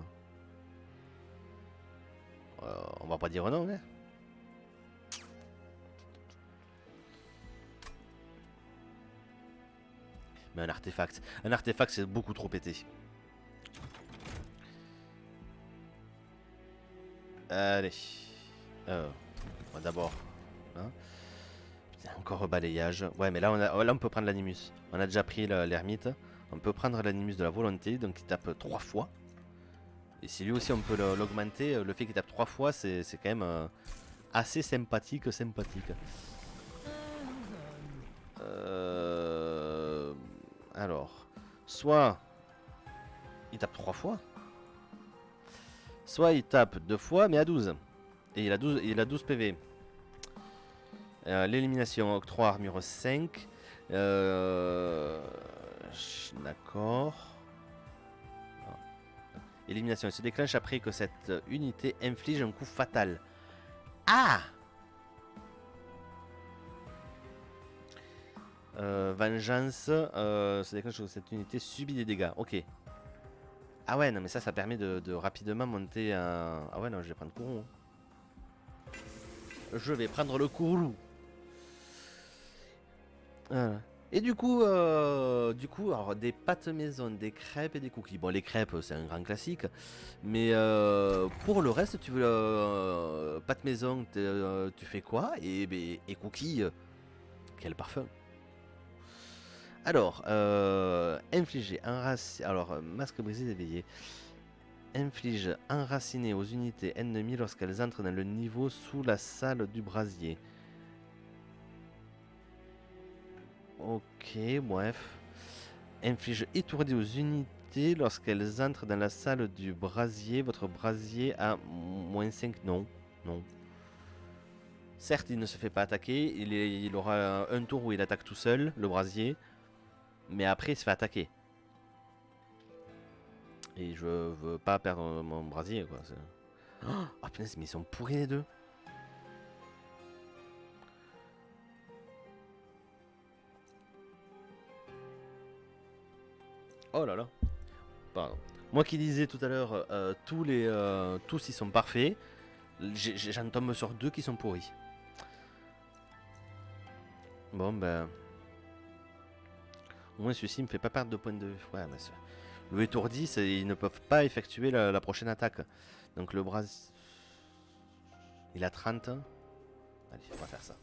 va pas dire non, hein. Mais un artefact c'est beaucoup trop pété. Allez, d'abord, hein. Encore balayage. Ouais, mais là on peut prendre l'animus. On a déjà pris l'ermite. On peut prendre l'animus de la volonté, donc il tape 3 fois. Et si lui aussi on peut l'augmenter, le fait qu'il tape 3 fois, c'est quand même assez sympathique. Alors, soit il tape 3 fois, soit il tape 2 fois, mais à 12. Et il a 12 PV. L'élimination, octroi armure 5. D'accord. Élimination, se déclenche après que cette unité inflige un coup fatal. Ah! Vengeance, ça déclenche que cette unité subit des dégâts. Ok. Ah ouais, non mais ça permet de rapidement monter un... Ah ouais, non, je vais prendre Kourou. Je vais prendre le Kourou. Voilà. Et du coup, alors des pâtes maison, des crêpes et des cookies. Bon, les crêpes, c'est un grand classique. Mais pour le reste, tu veux pâtes maison, tu fais quoi? Et cookies, quel parfum. Alors, infliger alors, masque brisé éveillé. Inflige enraciné aux unités ennemies lorsqu'elles entrent dans le niveau sous la salle du brasier. Ok, bref. Inflige étourdi aux unités lorsqu'elles entrent dans la salle du brasier. Votre brasier a -5. Non, non. Certes, il ne se fait pas attaquer. Il aura un tour où il attaque tout seul, le brasier. Mais après, il se fait attaquer. Et je veux pas perdre mon brasier, quoi. Oh punaise, mais ils sont pourris les deux. Oh là là. Pardon. Moi qui disais tout à l'heure, tous ils sont parfaits. J'en tombe sur 2 qui sont pourris. Bon ben... Au moins celui-ci me fait pas perdre de points de... Ouais, mais le étourdi, ils ne peuvent pas effectuer la prochaine attaque. Donc le bras... Il a 30. Allez, on va faire ça.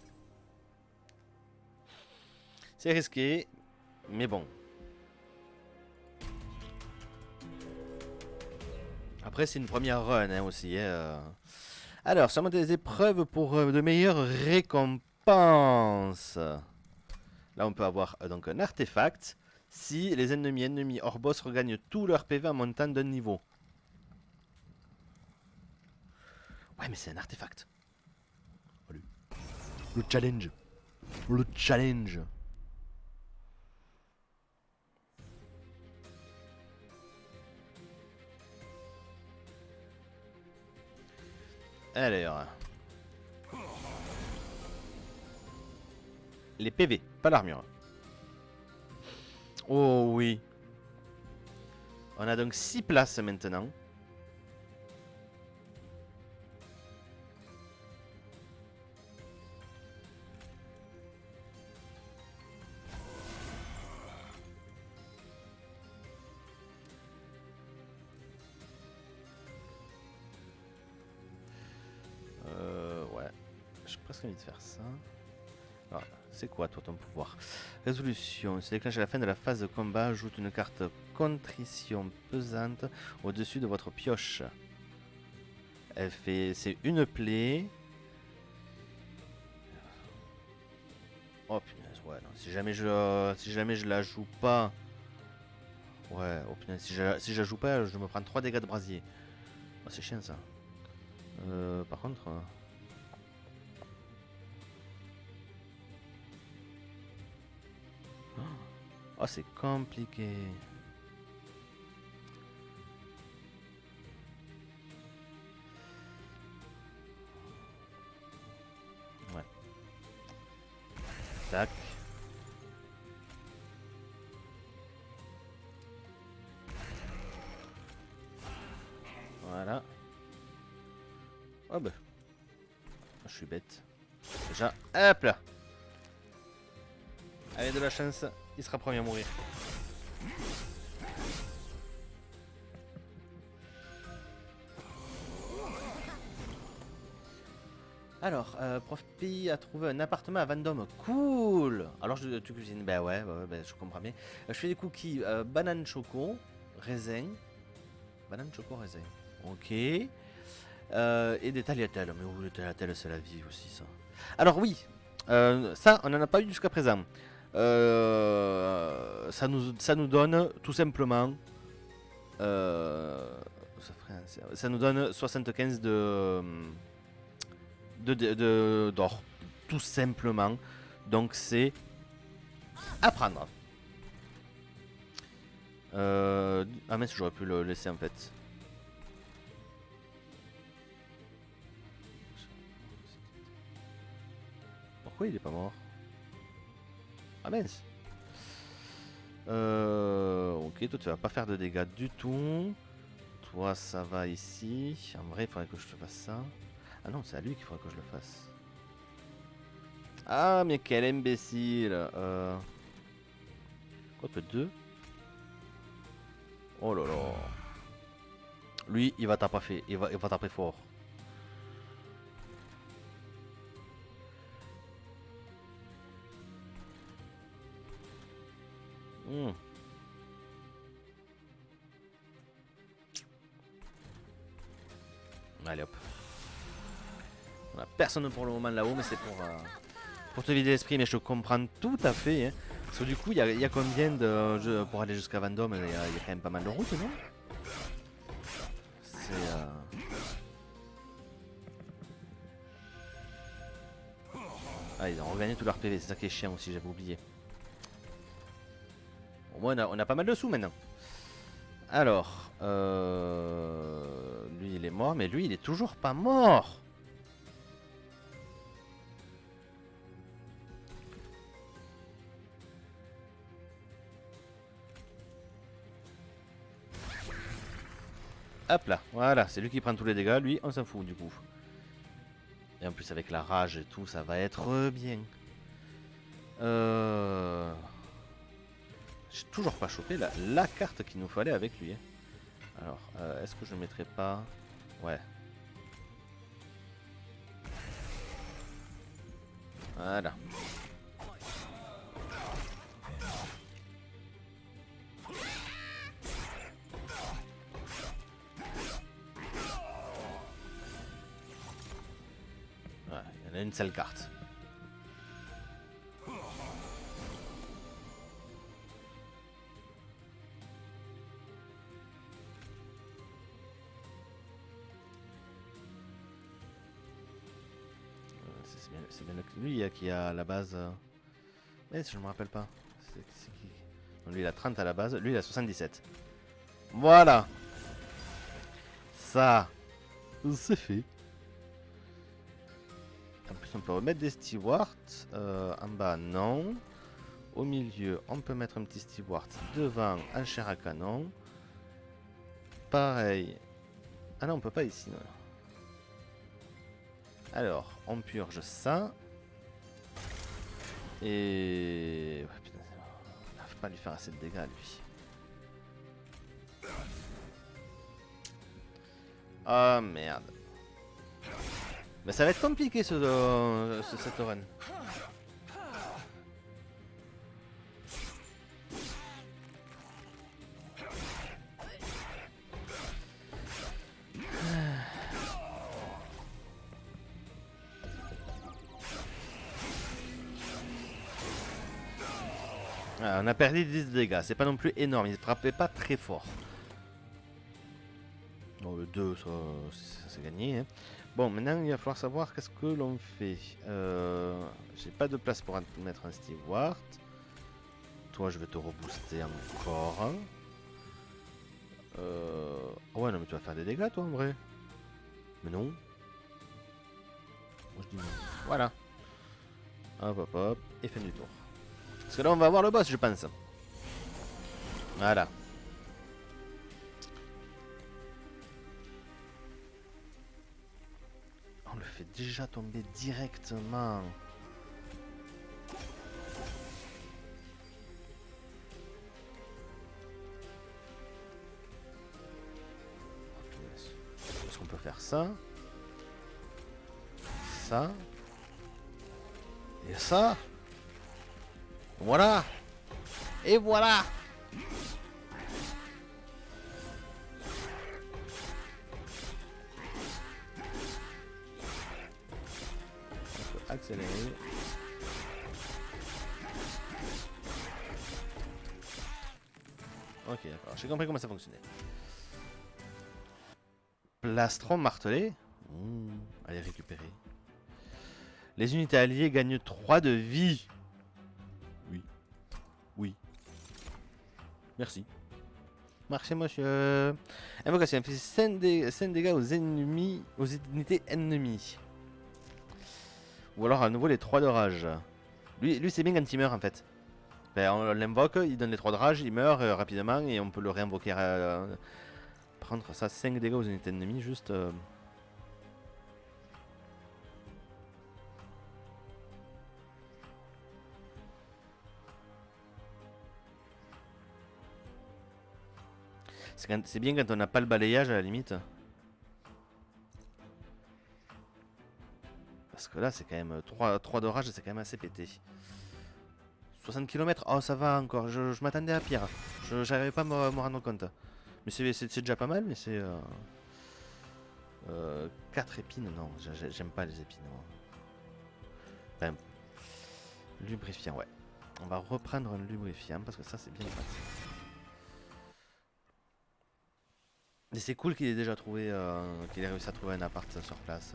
C'est risqué, mais bon. Après, c'est une première run hein, aussi. Alors, sûrement des épreuves pour de meilleures récompenses. Là, on peut avoir donc un artefact. Si les ennemis hors boss regagnent tout leur PV en montant d'un niveau. Ouais, mais c'est un artefact. Allez. Le challenge. Le challenge. Alors. Les PV, pas l'armure. Oh oui. On a donc 6 places maintenant. Ouais. J'ai presque envie de faire ça. Alors, c'est quoi toi ton pouvoir? Résolution. Se déclenche à la fin de la phase de combat. Ajoute une carte contrition pesante au-dessus de votre pioche. Elle fait... C'est une plaie. Oh punaise, ouais, non. Si jamais je la joue pas... Ouais, oh punaise, si je la joue pas, je me prends 3 dégâts de brasier. Oh, c'est chiant ça. Par contre... Oh, c'est compliqué. Ouais. Tac. Voilà. Oh bah. Je suis bête. Déjà, hop là. Avec de la chance, il sera premier à mourir. Alors, prof P a trouvé un appartement à Vendôme. Cool. Alors, tu cuisines. Ben ouais, je comprends bien. Je fais des cookies banane choco, raisin. Banane choco, raisin. Ok. Et des tagliatelles. Mais oui, les tagliatelles, c'est la vie aussi, ça. Alors, oui. Ça, on n'en a pas eu jusqu'à présent. Ça nous donne tout simplement. Ça nous donne 75 d'or. Tout simplement. Donc c'est à prendre. Ah mais j'aurais pu le laisser en fait. Pourquoi il est pas mort? Ah mince. Ok, toi tu vas pas faire de dégâts du tout. Toi ça va ici. En vrai il faudrait que je te fasse ça. Ah non, c'est à lui qu'il faudrait que je le fasse. Ah mais quel imbécile. Quoi que 2. Oh là là. Lui il va taper, il va taper fort. Allez hop. On a personne pour le moment là-haut, mais c'est pour te vider l'esprit. Mais je te comprends tout à fait. Hein. Parce que du coup, il y a combien de. Pour aller jusqu'à Vendôme, il y a quand même pas mal de routes, non? C'est. Ah, ils ont regagné tout leur PV, c'est ça qui est chiant aussi, j'avais oublié. Au moins, on a pas mal de sous maintenant. Alors. Lui, il est mort, mais lui, il est toujours pas mort! Hop là, voilà, c'est lui qui prend tous les dégâts, lui on s'en fout du coup. Et en plus avec la rage et tout, ça va être bien. J'ai toujours pas chopé la carte qu'il nous fallait avec lui. Hein. Alors, est-ce que je ne mettrai pas... Ouais. Voilà. Ouais, il y en a une seule carte. C'est bien lui qui a la base. Mais je me rappelle pas. C'est qui? Non, lui il a 30 à la base, lui il a 77. Voilà. Ça, c'est fait. En plus on peut remettre des stewards. En bas non. Au milieu on peut mettre un petit steward. Devant un chair à canon. Pareil. Ah non on peut pas ici. Non. Alors on purge ça. Et... Ouais, putain, on n'arrive pas à lui faire assez de dégâts lui. Ah merde. Mais ça va être compliqué cette run. Ah, on a perdu 10 dégâts, c'est pas non plus énorme, il frappait pas très fort. Bon, le 2, ça c'est gagné. Hein. Bon, maintenant il va falloir savoir qu'est-ce que l'on fait. J'ai pas de place pour mettre un steward. Toi, je vais te rebooster encore. Oh ouais, non, mais tu vas faire des dégâts, toi, en vrai. Mais non. Moi, je dis non. Voilà. Hop, hop, hop. Et fin du tour. Parce que là, on va voir le boss, je pense. Voilà. On le fait déjà tomber directement. Est-ce qu'on peut faire ça? Ça. Et ça. Voilà. Et voilà. On peut accélérer. Ok, d'accord. J'ai compris comment ça fonctionnait. Plastron martelé. Allez récupérer. Les unités alliées gagnent 3 de vie. Oui. Oui. Merci. Merci monsieur. Invocation fait 5 dégâts aux ennemis, aux unités ennemies. Ou alors à nouveau les 3 de rage. Lui c'est bien quand il meurt en fait. Ben, on l'invoque, il donne les 3 de rage, il meurt rapidement et on peut le réinvoquer. Prendre ça 5 dégâts aux unités ennemies juste. C'est bien quand on n'a pas le balayage à la limite. Parce que là c'est quand même 3 d'orage et c'est quand même assez pété. 60 km, oh ça va encore, je m'attendais à pire. J'arrivais pas à me rendre compte. Mais c'est déjà pas mal, mais c'est... 4 épines, non, j'aime pas les épines. Enfin, lubrifiant, ouais. On va reprendre un lubrifiant parce que ça c'est bien pratique. Et c'est cool qu'il ait déjà trouvé, qu'il ait réussi à trouver un appart sur place.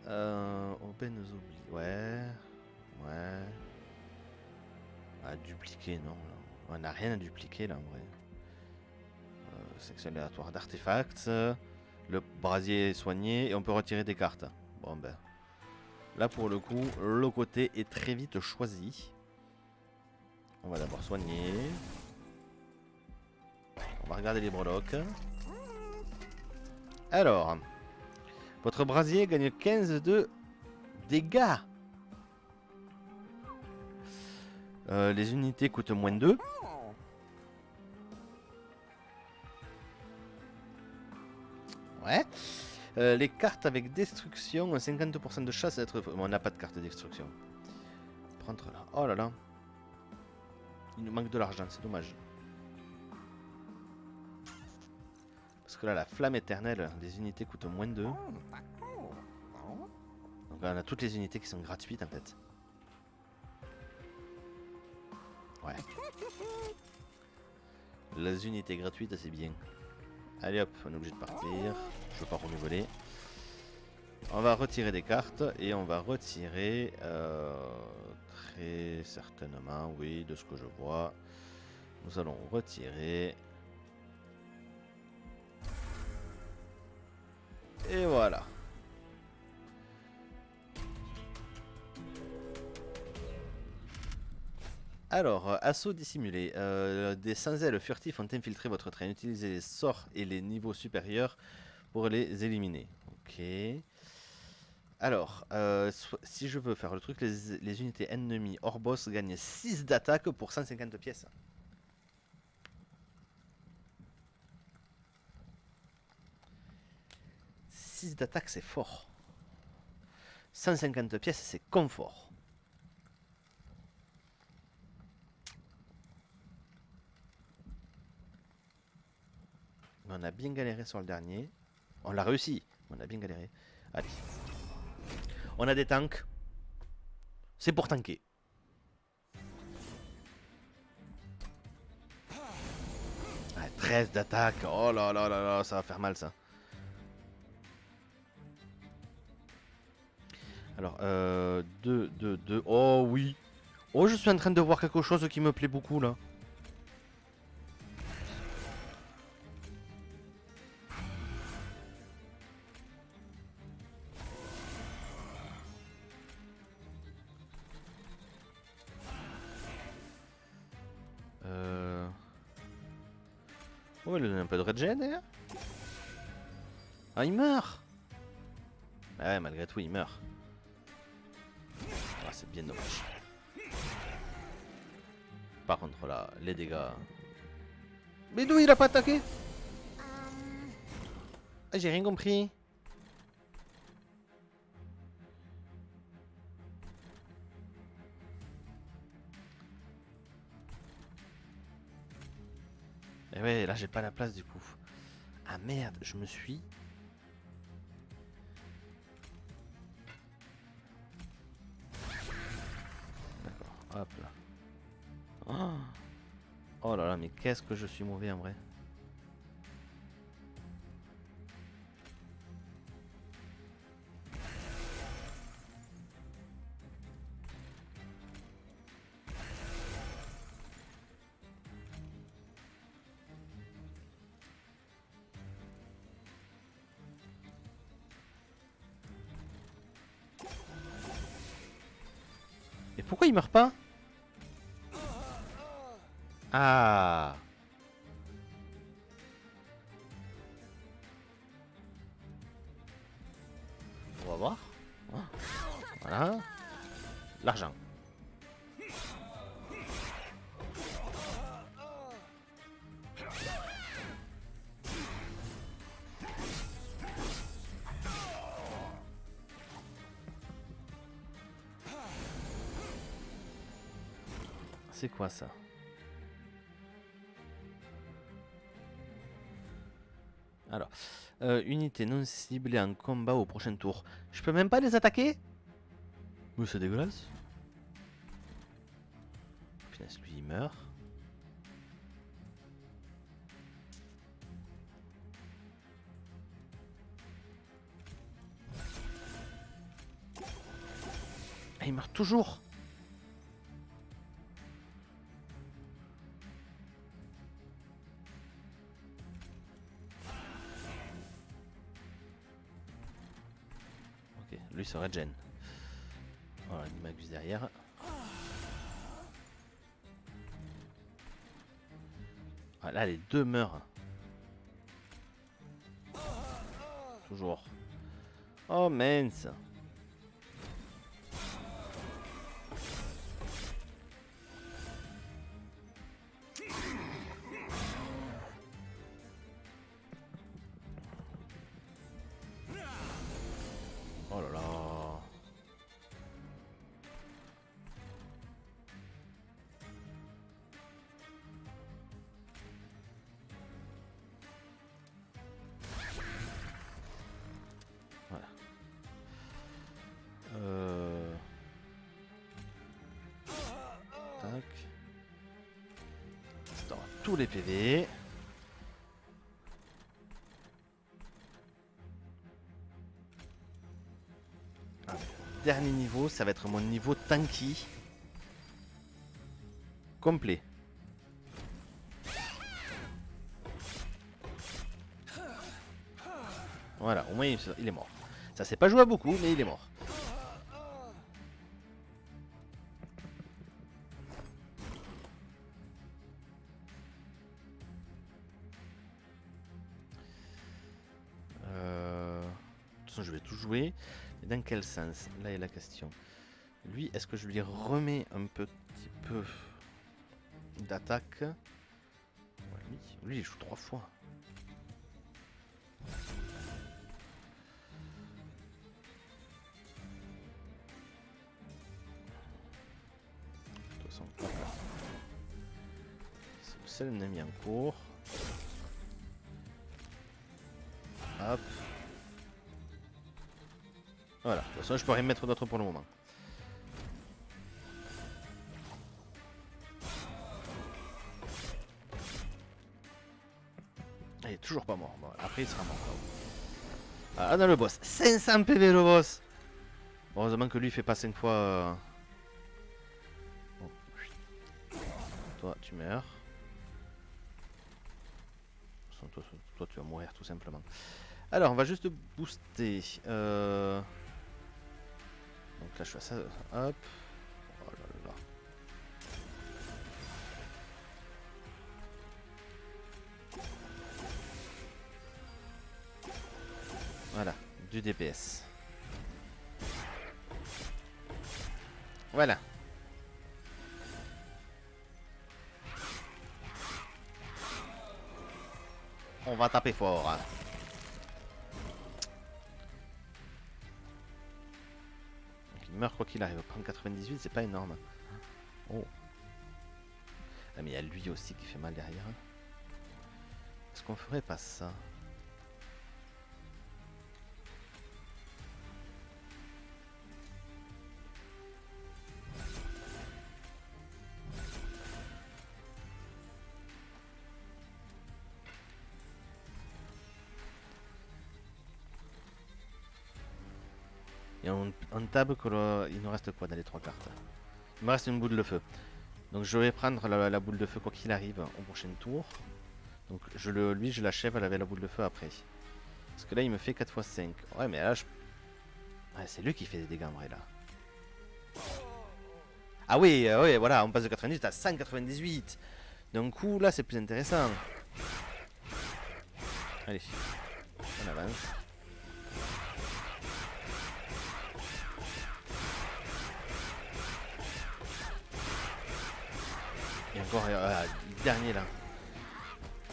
Open nous oublie. Ouais. Ouais. À dupliquer, non. Là. On n'a rien à dupliquer là en vrai. Section aléatoire d'artefacts. Le brasier est soigné et on peut retirer des cartes. Bon ben. Là pour le coup, le côté est très vite choisi. On va d'abord soigner. On va regarder les breloques. Alors. Votre brasier gagne 15 de dégâts. Les unités coûtent moins 2. Ouais. Les cartes avec destruction, 50% de chance d'être... Bon, on n'a pas de carte de destruction. Prendre là. Oh là là. Il nous manque de l'argent, c'est dommage. Parce que là, la flamme éternelle, les unités coûtent moins 2. Donc on a toutes les unités qui sont gratuites en fait. Ouais. Les unités gratuites, c'est bien. Allez hop, on est obligé de partir. Je veux pas renouveler. On va retirer des cartes et on va retirer très certainement, oui, de ce que je vois. Nous allons retirer. Et voilà. Alors, assaut dissimulé. Des sans-ailes furtifs ont infiltré votre train. Utilisez les sorts et les niveaux supérieurs pour les éliminer. Ok. Alors, si je veux faire le truc, les unités ennemies hors boss gagnent 6 d'attaque pour 150 pièces. D'attaque, c'est fort. 150 pièces, c'est confort. Mais on a bien galéré sur le dernier. On l'a réussi. On a bien galéré. Allez. On a des tanks. C'est pour tanker. Ah, 13 d'attaque. Oh là là là là, ça va faire mal ça. Alors, 2, 2, 2. Oh oui. Oh, je suis en train de voir quelque chose qui me plaît beaucoup là. Oh, il a donné un peu de regen d'ailleurs. Ah, il meurt. Ouais, malgré tout, il meurt. Ah, c'est bien dommage. Par contre, là, les dégâts. Mais d'où il a pas attaqué? Ah, j'ai rien compris. Et ouais, là, j'ai pas la place du coup. Ah merde, je me suis. D'accord, hop là. Oh, oh là là, mais qu'est-ce que je suis mauvais en vrai. pourquoi il meurt pas? Ah. On va voir. Voilà. L'argent. C'est quoi ça? Alors, unité non ciblée en combat au prochain tour. Je peux même pas les attaquer? Mais c'est dégueulasse. Punaise, lui il meurt. Et il meurt toujours. Ok, lui se régène. Voilà, il m'abuse derrière. Ah, là, les deux meurent. Toujours. Oh mince. Oh là là. Voilà. Tac. Dans tous les PV. Dernier niveau, ça va être mon niveau tanky complet. Voilà, au moins il est mort. Ça s'est pas joué à beaucoup, mais il est mort. De toute façon, je vais tout jouer. Mais dans quel sens? Là est la question. Lui, est-ce que je lui remets un petit peu d'attaque? Ouais, lui, il joue 3 fois. De toute façon, hop là. C'est le seul ennemi en cours. Hop. Voilà, de toute façon, je peux rien mettre d'autre pour le moment. Il est toujours pas mort. Bon, après, il sera mort. Ah, on a le boss. 500 PV le boss. Heureusement que lui, il fait pas 5 fois. Bon. Toi, tu meurs. Toi, tu vas mourir tout simplement. Alors, on va juste booster. Donc là, je fais ça. Hop. Oh là là. Voilà, du DPS. Voilà. On va taper fort. Hein. Donc, il meurt quoi qu'il arrive. Prendre 98, c'est pas énorme. Oh. Ah, mais il y a lui aussi qui fait mal derrière. Est-ce qu'on ferait pas ça? Et on table qu'il nous reste quoi dans les 3 cartes? Il me reste une boule de feu. Donc je vais prendre la boule de feu quoi qu'il arrive au prochain tour. Donc lui je l'achève avec la boule de feu après. Parce que là il me fait 4 x 5. Ouais mais là je... Ouais, c'est lui qui fait des dégâts en vrai là. Ah oui, oui, voilà, on passe de 98 à 198. D'un coup, là, c'est plus intéressant. Allez, on avance. Et encore, les derniers là.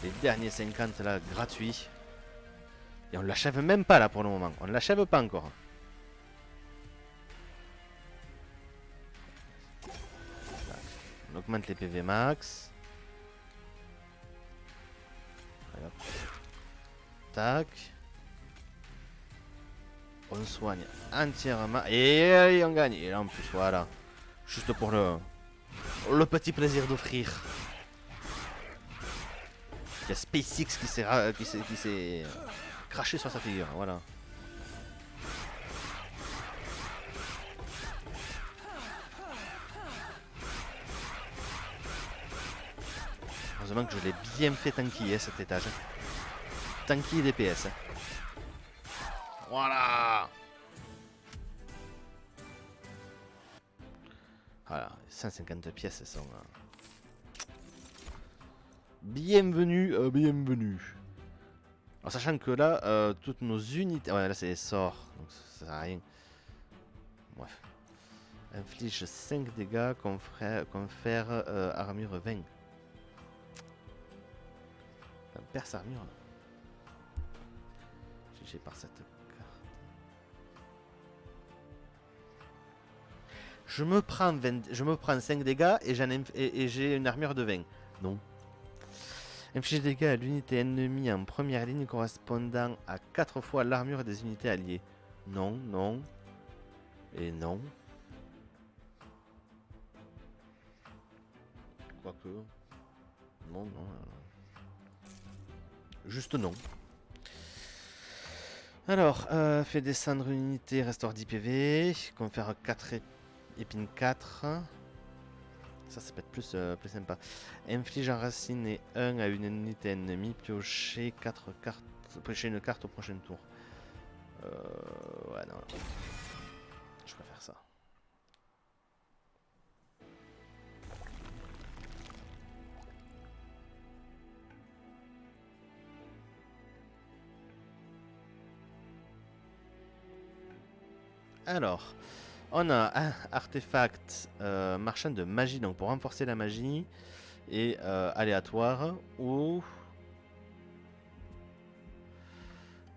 Les derniers 50 là, gratuits. Et on l'achève même pas là pour le moment. On ne l'achève pas encore. On augmente les PV max. Allez, hop. Tac. On soigne entièrement. Et on gagne. Et là en plus, voilà. Juste pour le petit plaisir d'offrir. Il y a SpaceX qui s'est craché sur sa figure. Voilà. Heureusement que je l'ai bien fait tanquiller cet étage. Tanky DPS. Voilà. Voilà, 150 pièces sont... bienvenue, bienvenue. En sachant que là, toutes nos unités... Ouais, là c'est les sorts, donc ça sert à rien. Bref. Inflige 5 dégâts, confère armure 20. Enfin, perce armure. GG par cette carte. Je me prends 5 dégâts et j'ai une armure de 20. Non. Inflige des dégâts à l'unité ennemie en première ligne correspondant à 4 fois l'armure des unités alliées. Non, non. Et non. Quoique. Non, non. Juste non. Alors, fait descendre une unité, restaure 10 PV. Confère 4 épines 4. Ça peut être plus sympa. Inflige enraciner 1 à une unité ennemie. Piocher 4 cartes. Piocher une carte au prochain tour. Ouais, non. Je préfère ça. Alors, on a un artefact marchand de magie, donc pour renforcer la magie, et aléatoire, ou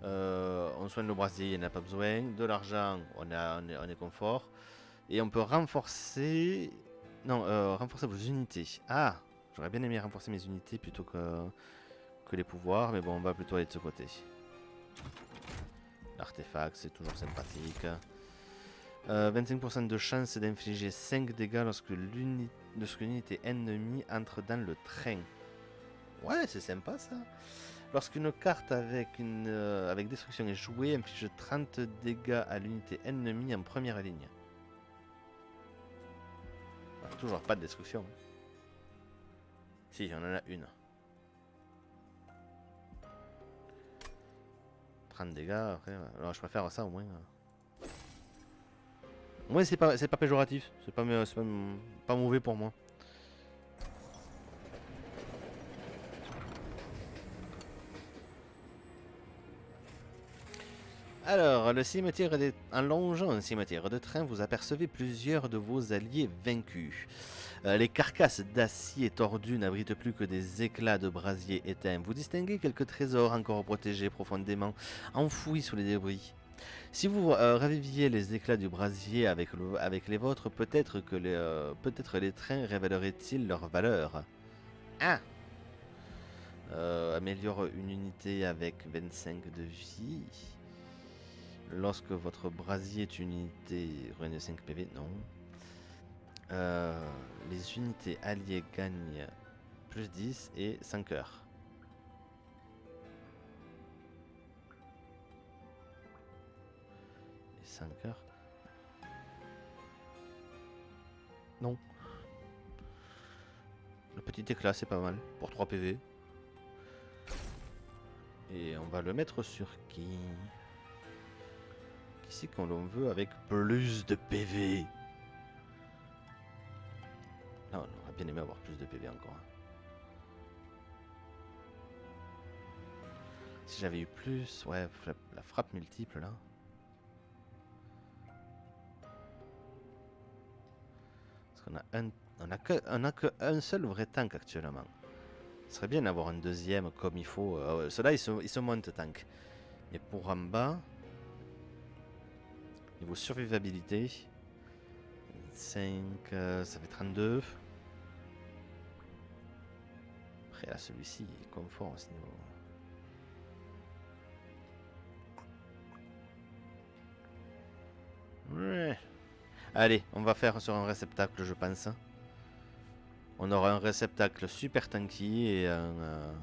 on soigne le brasier, il n'y en a pas besoin, de l'argent, on est confort, et on peut renforcer, non, renforcer vos unités. Ah, j'aurais bien aimé renforcer mes unités plutôt que les pouvoirs, mais bon, on va plutôt aller de ce côté. L'artefact, c'est toujours sympathique. 25% de chance d'infliger 5 dégâts lorsque l'unité ennemie entre dans le train. Ouais, c'est sympa ça. Lorsqu'une carte avec destruction est jouée, inflige 30 dégâts à l'unité ennemie en première ligne. Ah, toujours pas de destruction. Si, on en a une. 30 dégâts, après, alors je préfère ça au moins. Ouais, c'est pas péjoratif, c'est pas mauvais pour moi. Alors, le cimetière en longeant un cimetière de train, vous apercevez plusieurs de vos alliés vaincus. Les carcasses d'acier tordues n'abritent plus que des éclats de brasier éteints. Vous distinguez quelques trésors encore protégés profondément, enfouis sous les débris. Si vous raviviez les éclats du brasier avec les vôtres, peut-être les trains révéleraient-ils leur valeur. Ah, améliore une unité avec 25 de vie. Lorsque votre brasier est une unité ruine de 5 PV, non. Les unités alliées gagnent plus 10 et 5 heures. Et 5 heures. Non. Le petit éclat, c'est pas mal. Pour 3 PV. Et on va le mettre sur qui? Qui c'est qu'on l'on veut avec plus de PV? Là, on aurait bien aimé avoir plus de PV encore. Si j'avais eu plus... Ouais, la frappe multiple, là. Parce qu'on a on a que un seul vrai tank actuellement. Ce serait bien d'avoir un deuxième comme il faut. Ceux-là, ils se montent tank. Et pour en bas... Niveau survivabilité... 5... ça fait 32. Après, là, celui-ci, il est confort à ce niveau. Ouais. Allez, on va faire sur un réceptacle, je pense. On aura un réceptacle super tanky et un...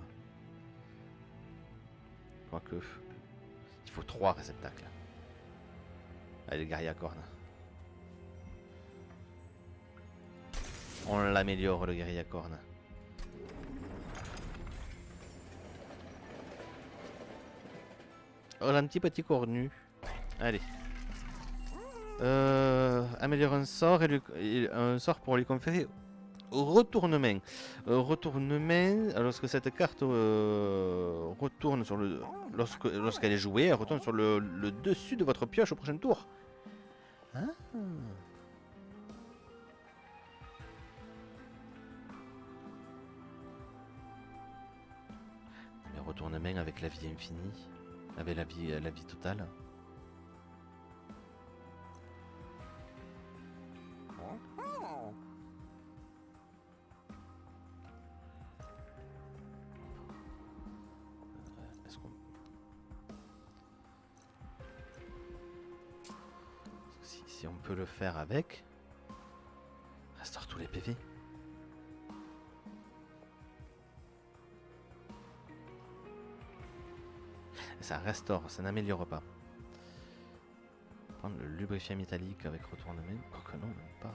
Quoique... Il faut 3 réceptacles. Allez, le guerrier à cornes. On l'améliore, le guerrier à cornes. Oh, un petit cornu. Allez. Améliorer un sort et un sort pour lui conférer retournement. Retournement, lorsque cette carte retourne sur le... Lorsqu'elle est jouée, elle retourne sur le dessus de votre pioche au prochain tour. Ah. Mais retournement avec la vie infinie, avec la vie totale. Si on peut le faire avec, restaure tous les PV. Ça restaure, ça n'améliore pas. Prendre le lubrifiant métallique avec retournement. Quoique non, même pas.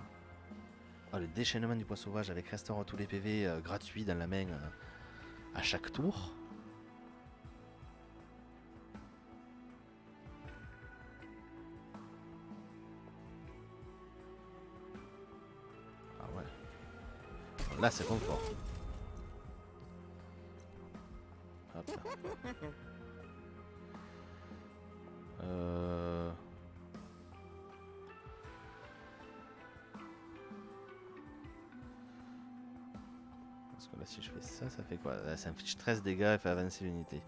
Oh, le déchaînement du poids sauvage avec restaure tous les PV gratuits dans la main à chaque tour. Ah ouais. Bon, là c'est confort. Hop là. Parce que là si je fais ça, ça fait quoi? Là, ça inflige 13 dégâts et fait avancer l'unité.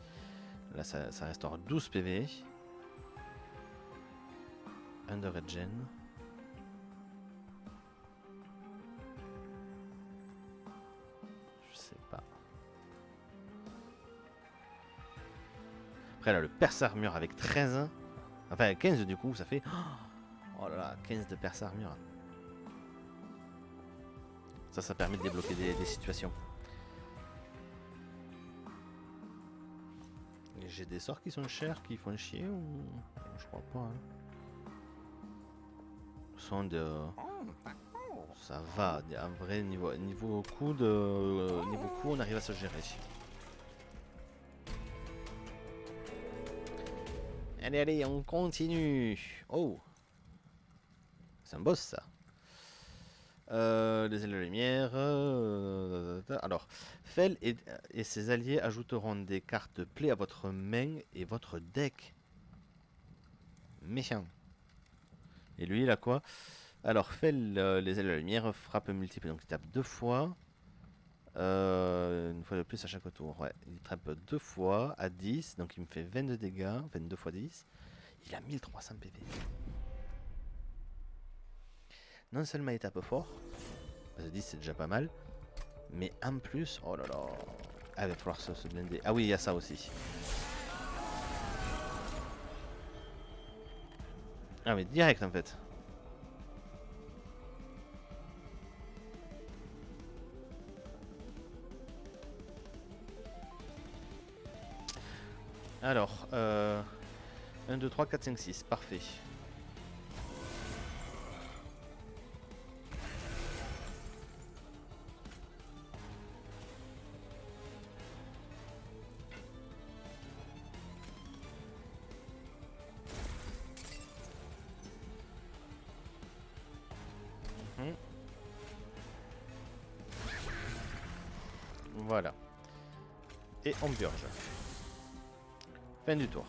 Là ça restaure 12 PV. 1 de regen. Je sais pas. Après là le perce armure avec 13. Enfin 15 du coup ça fait... Oh là là, 15 de perce armure. Ça permet de débloquer des situations. Et j'ai des sorts qui sont chers, qui font chier ou... Je crois pas. Hein. Sont de... Ça va, un vrai niveau coup niveau coup on arrive à se gérer. Allez, on continue. Oh, c'est un boss ça. Les ailes de lumière. Alors, Fel et ses alliés ajouteront des cartes play à votre main et votre deck. Méchant. Et lui, il a quoi? Alors, Fel, les ailes de lumière, frappe multiple, donc il tape 2 fois. Une fois de plus à chaque tour. Ouais, il tape 2 fois à 10, donc il me fait 22 dégâts, 22 fois 10. Il a 1300 PV. Non seulement il tape fort, parce que 10 c'est déjà pas mal, mais en plus, oh là là, il va falloir se blinder. Ah oui, il y a ça aussi. Ah mais direct en fait. Alors, 1, 2, 3, 4, 5, 6, parfait. et on purge. Fin du tour.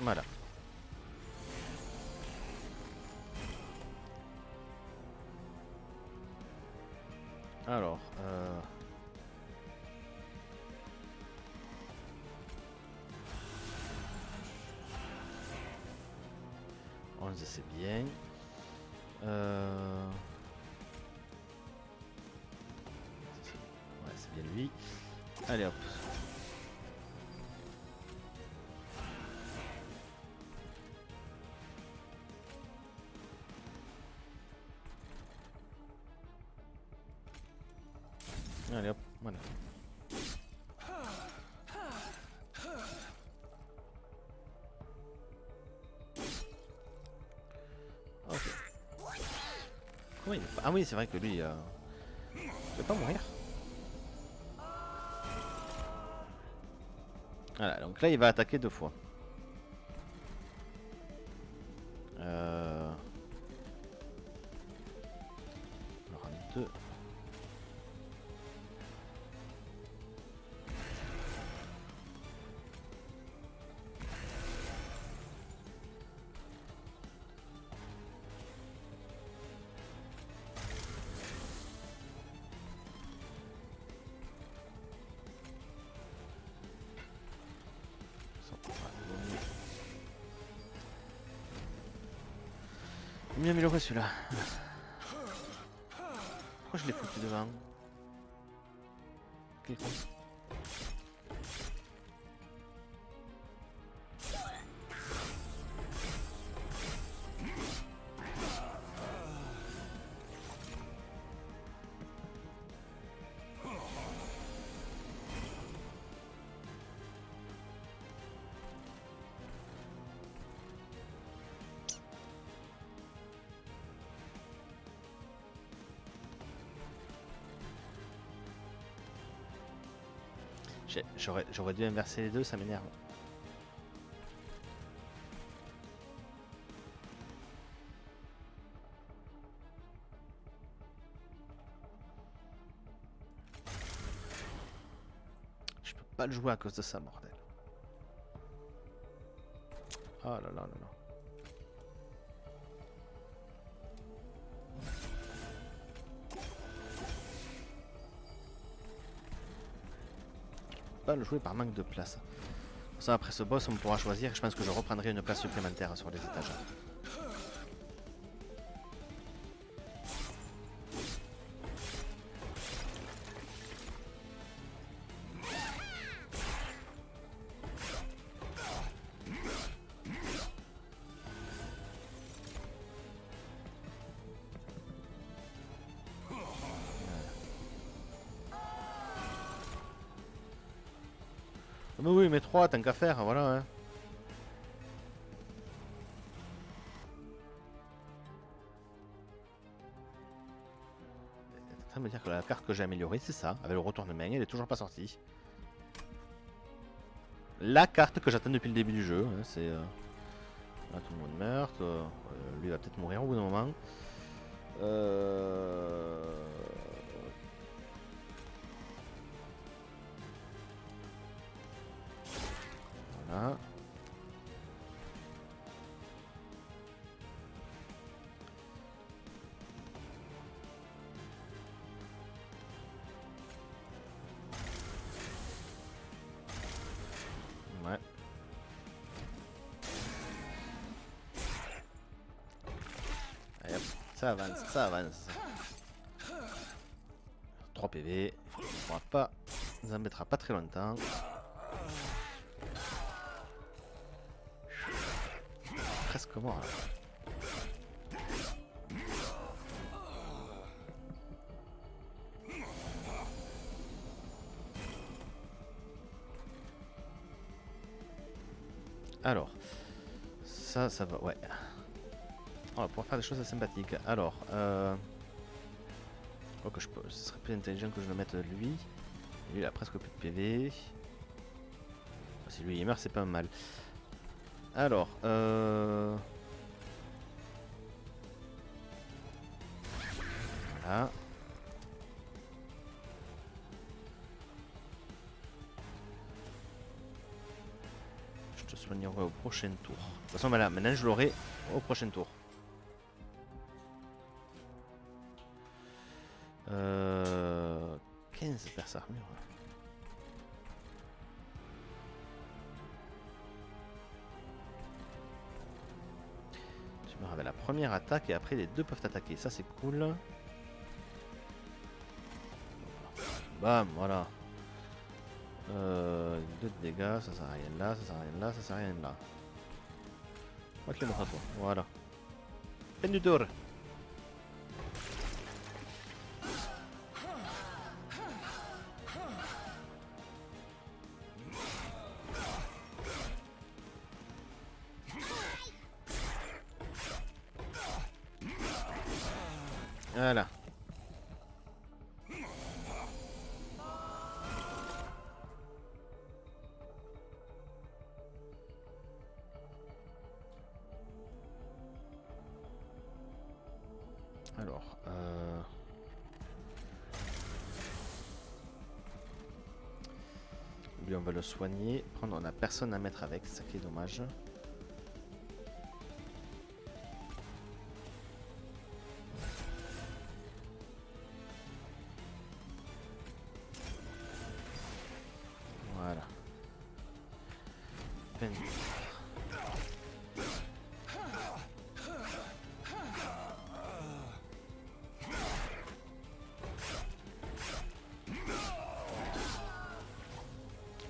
Voilà. Alors, 11 c'est bien. Ouais, c'est bien lui. Allez hop. Allez hop, voilà. Ok. Comment il... Ah oui, c'est vrai que lui, il peut pas mourir. Voilà, donc là il va attaquer 2 fois. Alors, 2. Mieux amélioré celui-là. Pourquoi je l'ai foutu devant? Quel con. J'aurais dû inverser les deux, ça m'énerve. Je peux pas le jouer à cause de ça, bordel. Oh là là là là. Pas le jouer par manque de place. Pour ça, après ce boss, on pourra choisir. Je pense que je reprendrai une place supplémentaire sur les étages. Mais oui, mais 3, tant qu'à faire, voilà. Hein. T'es en train de me dire que la carte que j'ai améliorée, c'est ça, avec le retournement, elle est toujours pas sortie. La carte que j'attends depuis le début du jeu, hein, c'est... Là, tout le monde meurt, lui va peut-être mourir au bout d'un moment. Voilà. Ouais. Allez, hop. Ça avance, ça avance. 3 PV, on pourra pas nous embêtera pas très longtemps. Presque mort là. Alors, ça va, ouais. On va pouvoir faire des choses assez sympathiques. Alors, oh, que je peux, ce serait plus intelligent que je le mette lui. Lui, il a presque plus de PV. Si lui il meurt, c'est pas mal. Alors, voilà. soignerai au prochain tour. De toute façon, voilà, maintenant je l'aurai au prochain tour. 15 perces armure. Tu meurs avec la première attaque et après les deux peuvent attaquer. Ça c'est cool. Bam, voilà. 2 de dégâts, ça sert à rien là, ça sert à rien là, ça sert à rien là. On va te les mettre à toi, voilà. Fin du tour. Voilà. Alors, lui on va le soigner. Prendre, on a personne à mettre avec, c'est ça qui est dommage. Voilà. Peine.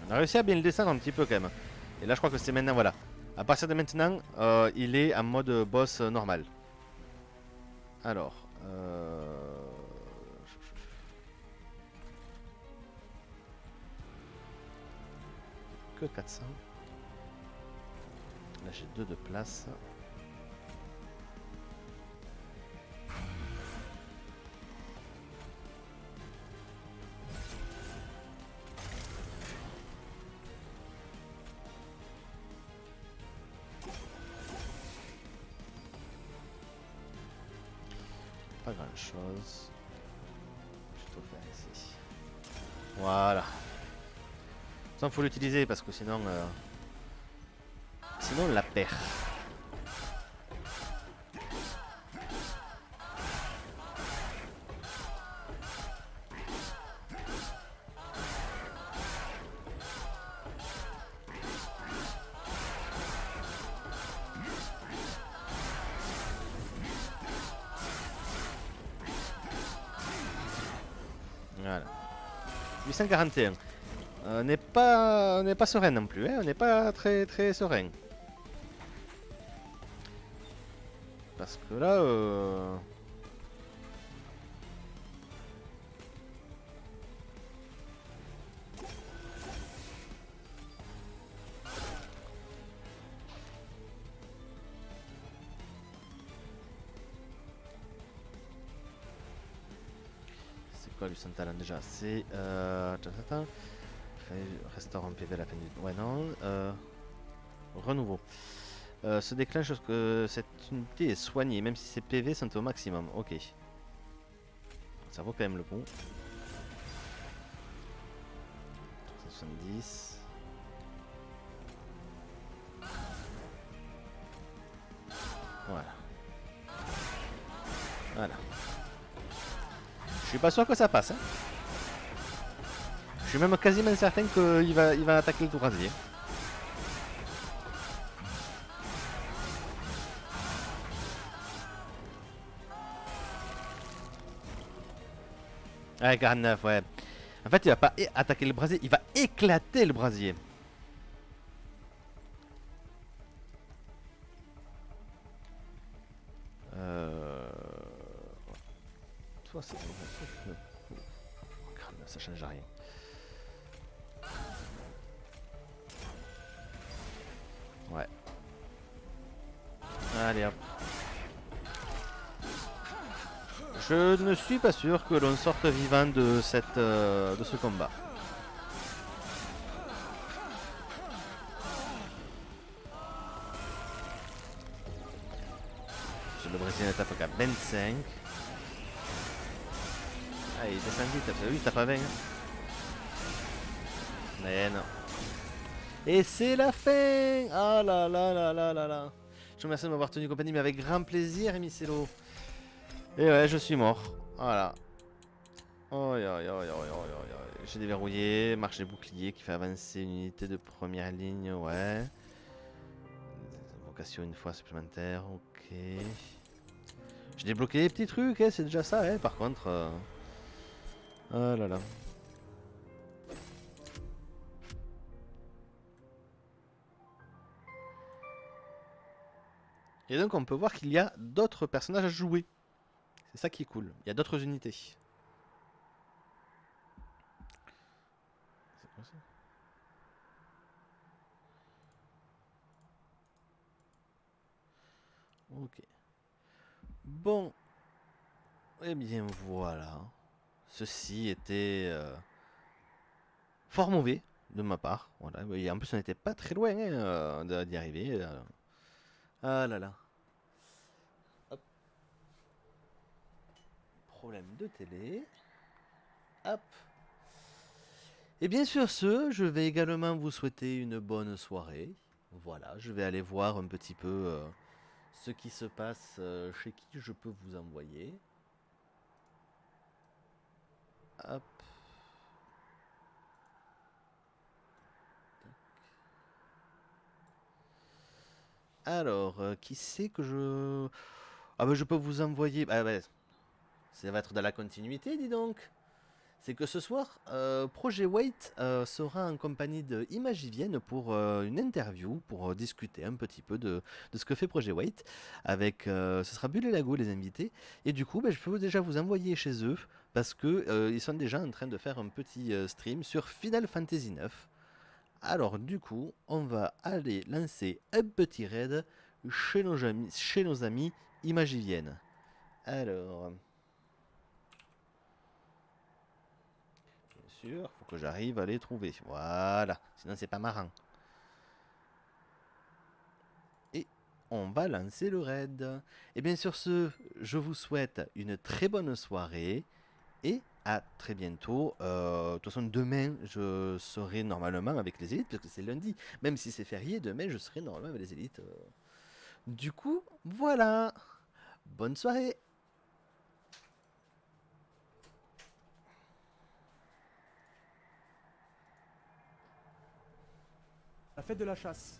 On a réussi à bien le descendre un petit peu quand même. Et là je crois que c'est maintenant, voilà. À partir de maintenant, il est en mode boss normal. Alors, que 400. Là j'ai 2 de place. Pas grand chose. Plutôt faire ici. Voilà. Ça faut l'utiliser parce que sinon sinon on la perd. Voilà. 841. On n'est pas serein non plus, hein, on n'est pas très serein. Parce que là, c'est quoi lui son talent déjà? C'est restaure en PV à la fin du... Ouais non. Renouveau. Se déclenche lorsque cette unité est soignée, même si ses PV sont au maximum. Ok. Ça vaut quand même le coup. 370. Voilà. Voilà. Je suis pas sûr que ça passe. Hein. Je suis même quasiment certain qu'il va attaquer le brasier. Ouais, 49, ouais. En fait, il va pas attaquer le brasier, il va éclater le brasier. Toi, c'est... Ça change rien. Ouais. Allez hop. Je ne suis pas sûr que l'on sorte vivant de ce combat. Le Brésilien tape qu'à 25. Ah, il est descendu, il tape 20. Mais non. Et c'est la fin. Ah là là là là là là. Je vous remercie de m'avoir tenu compagnie, mais avec grand plaisir, Micello. Et ouais, je suis mort. Voilà. Oh, j'ai déverrouillé, marche des boucliers qui fait avancer une unité de première ligne, ouais. Vocation une fois supplémentaire, ok. J'ai débloqué des petits trucs, c'est déjà ça, par contre. Oh là là. Et donc on peut voir qu'il y a d'autres personnages à jouer. C'est ça qui est cool. Il y a d'autres unités. C'est quoi ça? Ok. Bon. Eh bien voilà. Ceci était fort mauvais de ma part. Voilà. Et en plus on n'était pas très loin d'y arriver. Ah là là. Hop. Problème de télé. Hop. Et bien sur ce, je vais également vous souhaiter une bonne soirée. Voilà, je vais aller voir un petit peu ce qui se passe chez qui je peux vous envoyer. Hop. Alors, qui c'est que je... Ah bah je peux vous envoyer... Ah bah, ça va être dans la continuité, dis donc. C'est que ce soir, Projet Wait sera en compagnie de Imagivienne pour une interview, pour discuter un petit peu de ce que fait Projet Wait. Avec, ce sera Bulle et Lago les invités. Et du coup, je peux déjà vous envoyer chez eux parce que ils sont déjà en train de faire un petit stream sur Final Fantasy 9. Alors du coup, on va aller lancer un petit raid chez nos amis Imagivienne. Alors... sûr, faut que j'arrive à les trouver. Voilà, sinon c'est pas marrant. Et on va lancer le raid. Et bien sur ce, je vous souhaite une très bonne soirée et à très bientôt. De toute façon, demain, je serai normalement avec les élites, parce que c'est lundi. Même si c'est férié, demain, je serai normalement avec les élites. Du coup, voilà. Bonne soirée. La fête de la chasse.